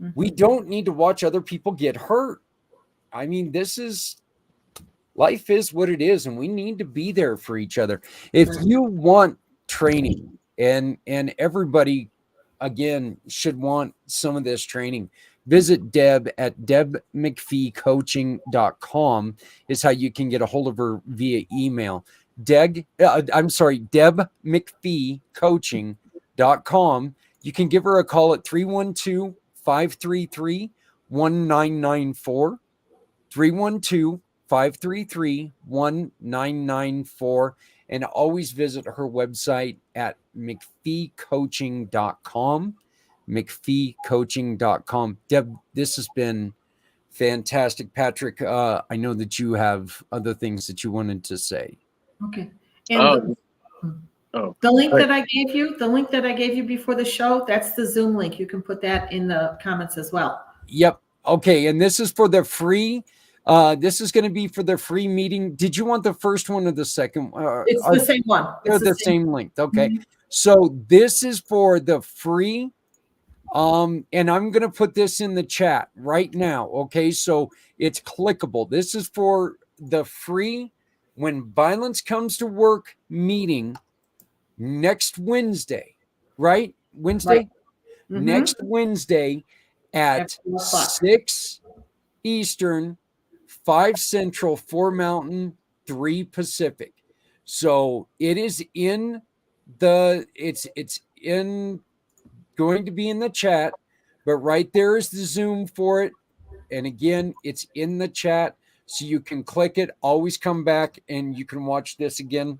Mm-hmm. We don't need to watch other people get hurt. I mean, life is what it is, and we need to be there for each other. If you want training, and everybody, again, should want some of this training, visit Deb at debmcpheecoaching.com is how you can get a hold of her via email. debmcpheecoaching.com. You can give her a call at 312-533-1994, 312-533-1994, and always visit her website at McPheecoaching.com, McPheecoaching.com. Deb, this has been fantastic. Patrick, I know that you have other things that you wanted to say. Okay. And the link that I gave you before the show, that's the Zoom link. You can put that in the comments as well. Yep. Okay. And this is for the free. This is going to be for the free meeting. Did you want the first one or the second? It's the same one. They're the same link. Okay. Mm-hmm. So this is for the free. And I'm going to put this in the chat right now. Okay. So it's clickable. This is for the free When Violence Comes to Work meeting next Wednesday, right? Wednesday? Right. Mm-hmm. Next Wednesday at 6 Eastern, 5 Central, 4 Mountain, 3 Pacific. So it is in it's going to be in the chat, but right there is the Zoom for it. And again, it's in the chat, so you can click it, always come back, and you can watch this again.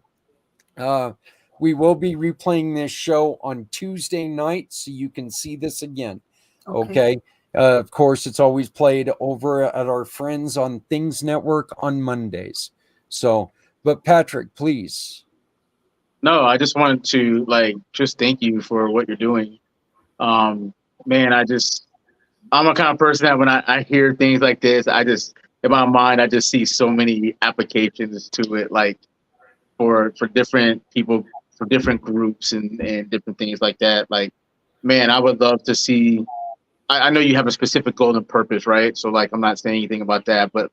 We will be replaying this show on Tuesday night, so you can see this again. Okay. Of course, it's always played over at our friends on Things Network on Mondays. So, but Patrick, please. No, I just wanted to just thank you for what you're doing. Man, I'm a kind of person that when I hear things like this, in my mind, I just see so many applications to it, for different people for different groups and different things like that. Like, man, I would love to see. I know you have a specific goal and purpose, right? So like, I'm not saying anything about that, but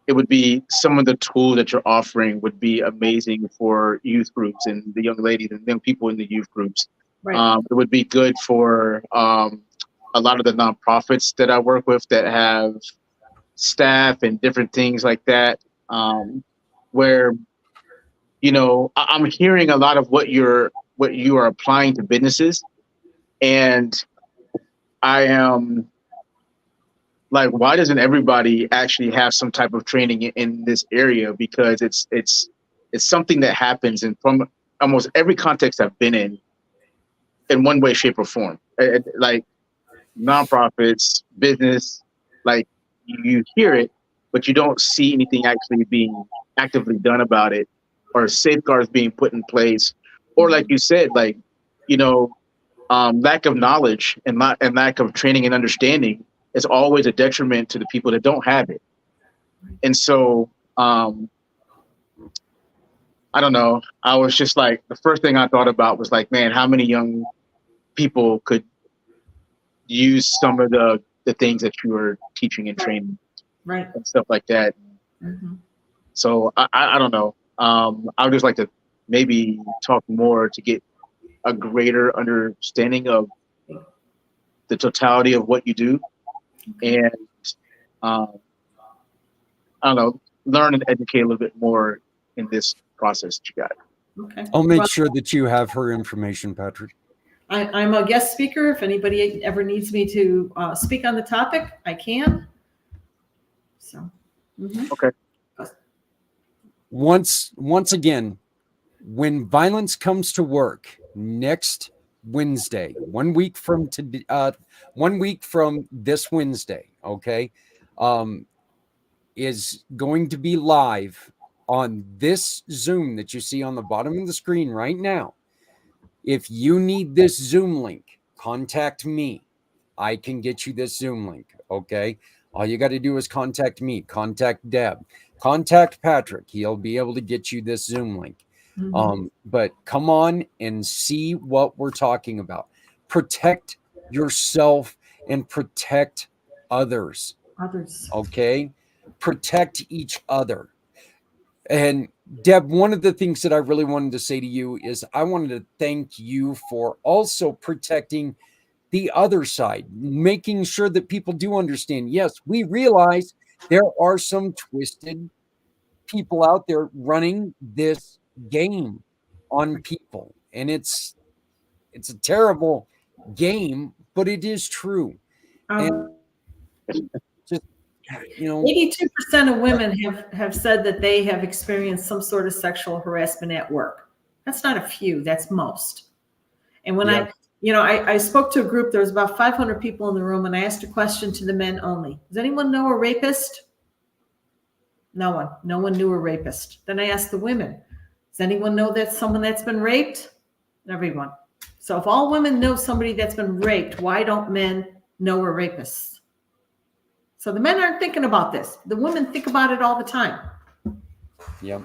it would be some of the tools that you're offering would be amazing for youth groups and the young ladies and young people in the youth groups. Right. It would be good for a lot of the nonprofits that I work with that have staff and different things like that, where I'm hearing a lot of what you are applying to businesses, and I am like, why doesn't everybody actually have some type of training in this area? Because it's something that happens from almost every context I've been in one way, shape, or form. Like nonprofits, business, like you hear it, but you don't see anything actually being actively done about it, or safeguards being put in place, or like you said, like lack of knowledge and lack of training and understanding is always a detriment to the people that don't have it. And so I don't know. I was just like, the first thing I thought about was like, man, how many young people could use some of the things that you are teaching and training, Right. and stuff like that. Mm-hmm. So I don't know. I would just like to maybe talk more to get a greater understanding of the totality of what you do, and I don't know, learn and educate a little bit more in this process that you got. Okay. I'll make Well, sure that you have her information, Patrick. I'm a guest speaker. If anybody ever needs me to speak on the topic, I can. So. Mhm. Okay. Once again, when violence comes to work next Wednesday, 1 week from today, 1 week from this Wednesday, okay, is going to be live on this Zoom that you see on the bottom of the screen right now. If you need this Zoom link, contact me. I can get you this Zoom link, okay? All you got to do is contact me, contact Deb, contact Patrick. He'll be able to get you this Zoom link. Mhm. But come on and see what we're talking about. Protect yourself and protect others, Others. okay? Protect each other. And Deb, one of the things that I really wanted to say to you is I wanted to thank you for also protecting the other side, making sure that people do understand. Yes, we realize there are some twisted people out there running this game on people, and it's a terrible game, but it is true. And just 82% of women have said that they have experienced some sort of sexual harassment at work. That's not a few, that's most. And when I spoke to a group, there was about 500 people in the room, and I asked a question to the men only. Does anyone know a rapist? No one. No one knew a rapist. Then I asked the women, does anyone know that someone that's been raped? Everyone. So if all women know somebody that's been raped, why don't men know a rapist? So the men aren't thinking about this. The women think about it all the time. Yeah.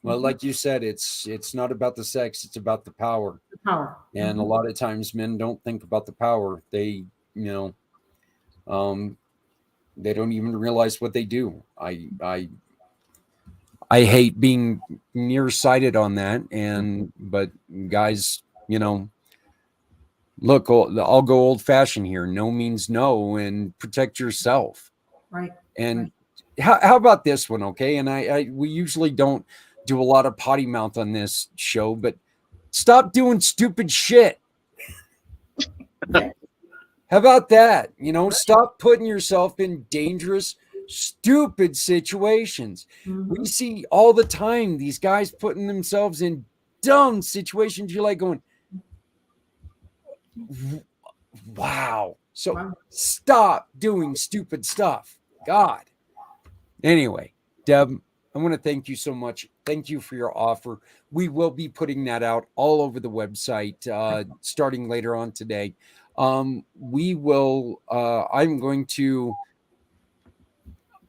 Well, like you said, it's not about the sex, it's about the power. The power. And a lot of times men don't think about the power. They, they don't even realize what they do. I hate being nearsighted on that. But guys, look, I'll go old fashioned here. No means no, and protect yourself. Right. And how about this one? Okay. And we usually don't do a lot of potty mouth on this show, but stop doing stupid shit. Okay. How about that? Stop putting yourself in dangerous, stupid situations. Mhm. We see all the time these guys putting themselves in dumb situations. You're like going, wow. So stop doing stupid stuff. God. Anyway, Deb, I want to thank you so much. Thank you for your offer. We will be putting that out all over the website starting later on today. We will, I'm going to,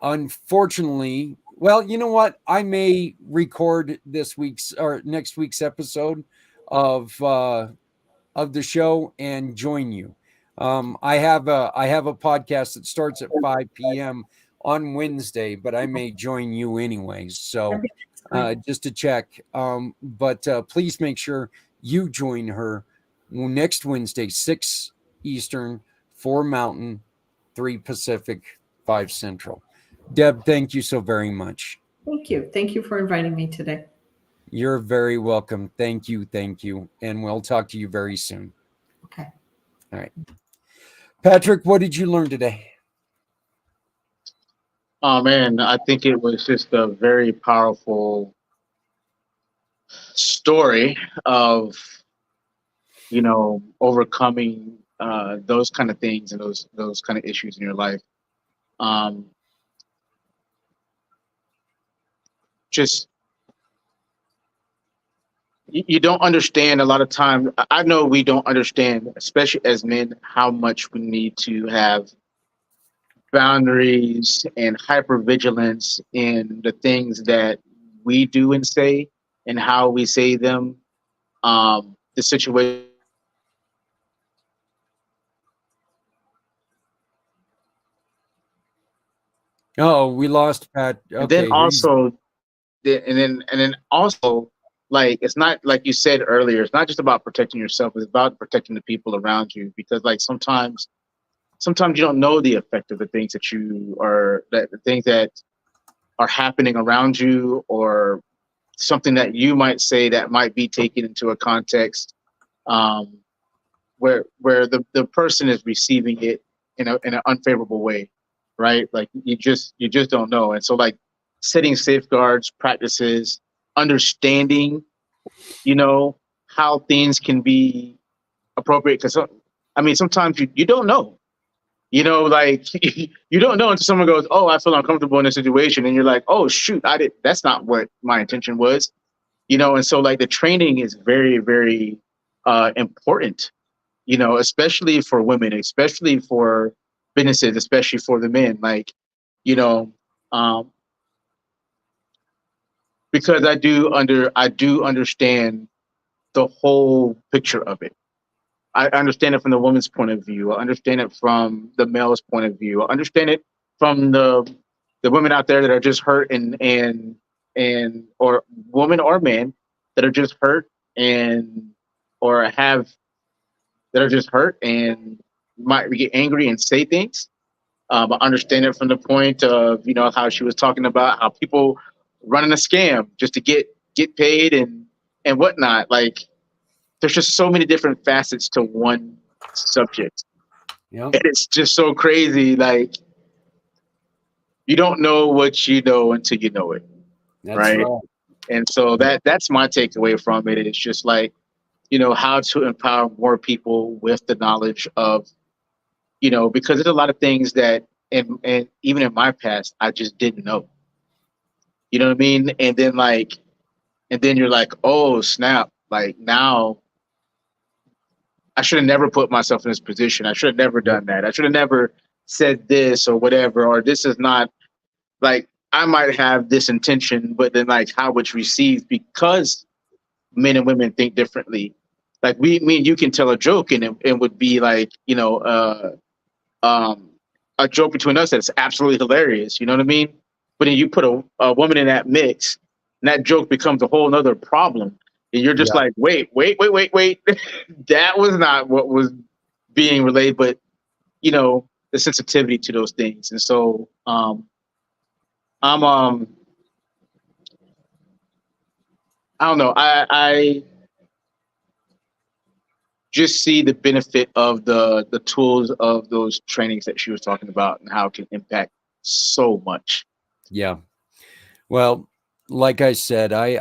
unfortunately, Well, you know what? I may record this week's or next week's episode of the show and join you. I have a podcast that starts at 5 p.m. on Wednesday, but I may join you anyways. So just to check. But please make sure you join her next Wednesday, 6 Eastern, 4 Mountain, 3 Pacific, 5 Central. Deb, thank you so very much. Thank you. Thank you for inviting me today. You're very welcome. Thank you. Thank you. And we'll talk to you very soon. Okay. All right. Patrick, what did you learn today? Oh man, I think it was just a very powerful story of, overcoming those kind of things and those kind of issues in your life. Just you don't understand a lot of time. I know we don't understand, especially as men, how much we need to have boundaries and hypervigilance in the things that we do and say and how we say them. The situation. Oh, we lost Pat. Okay. And then also, like, it's not like you said earlier, it's not just about protecting yourself, it's about protecting the people around you, because like sometimes you don't know the effect of the things the things that are happening around you, or something that you might say that might be taken into a context where the person is receiving it in an unfavorable way, right? Like you just don't know. And so like setting safeguards, practices, understanding, how things can be appropriate. Because sometimes you don't know. Like you don't know until someone goes, "Oh, I feel uncomfortable in this situation," and you're like, "Oh shoot, that's not what my intention was," And so like the training is very, very important, especially for women, especially for businesses, especially for the men, like, um, because I do understand the whole picture of it. I understand it from the woman's point of view. I understand it from the male's point of view. I understand it from the women out there that are just hurt and or woman or man that are just hurt and or have that are just hurt and might get angry and say things. I understand it from the point of how she was talking about how people running a scam just to get paid and whatnot. Like there's just so many different facets to one subject. Yep. And it's just so crazy. Like you don't know what you know until you know it. That's right. right. And so that's my takeaway from it. It's just like, how to empower more people with the knowledge of, because there's a lot of things that, and even in my past, I just didn't know. You know what I mean? And then you're like, oh snap! Like now, I should have never put myself in this position. I should have never done that. I should have never said this or whatever. Or this is not like I might have this intention, but then like how it's received because men and women think differently. Like me and you can tell a joke and it would be like, a joke between us that's absolutely hilarious. You know what I mean? But then you put a woman in that mix, and that joke becomes a whole nother problem. And you're just like, wait. That was not what was being relayed, but the sensitivity to those things. And so I'm I don't know. I just see the benefit of the tools of those trainings that she was talking about and how it can impact so much. Yeah. Well, like I said, I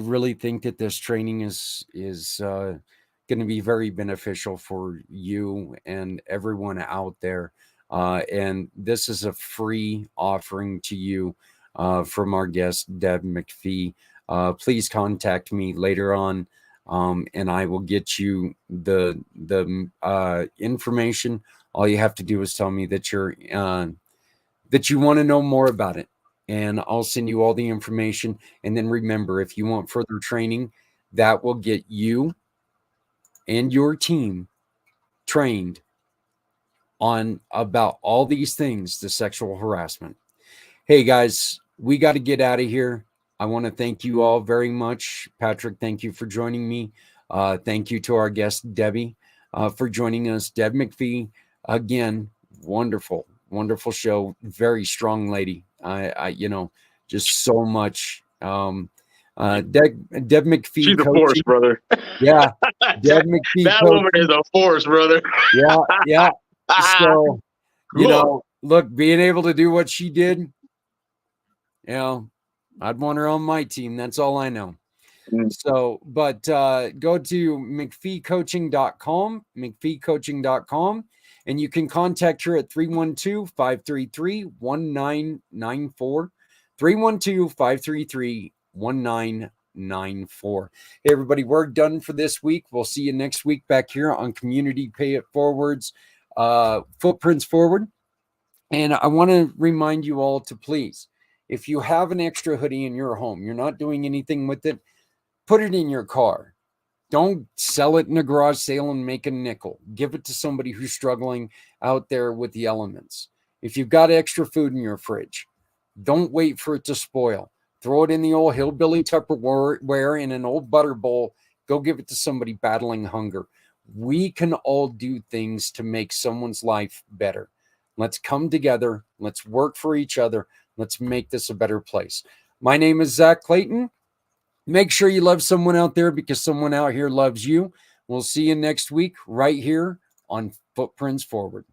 really think that this training is going to be very beneficial for you and everyone out there. And this is a free offering to you from our guest, Deb McPhee. Please contact me later on, and I will get you the information. All you have to do is tell me that you want to know more about it, and I'll send you all the information. And then remember, if you want further training, that will get you and your team trained on about all these things, the sexual harassment. Hey guys, we got to get out of here. I want to thank you all very much. Patrick, thank you for joining me. Thank you to our guest, Debbie, for joining us. Deb McPhee, again, wonderful, wonderful show. Very strong lady. Just so much. Deb McPhee. She's a coaching. force, brother. Yeah. Deb McPhee. That woman is a force, brother. Yeah. So, Cool. look, being able to do what she did, I'd want her on my team. That's all I know. So, but go to McPheeCoaching.com, McPheeCoaching.com, and you can contact her at 312-533-1994, 312-533-1994. Hey, everybody, we're done for this week. We'll see you next week back here on Community Pay It Forward's Footprints Forward. And I want to remind you all to please, if you have an extra hoodie in your home, you're not doing anything with it, put it in your car. Don't sell it in a garage sale and make a nickel. Give it to somebody who's struggling out there with the elements. If you've got extra food in your fridge, don't wait for it to spoil. Throw it in the old hillbilly Tupperware in an old butter bowl. Go give it to somebody battling hunger. We can all do things to make someone's life better. Let's come together. Let's work for each other. Let's make this a better place. My name is Zach Clayton. Make sure you love someone out there because someone out here loves you. We'll see you next week right here on Footprints Forward.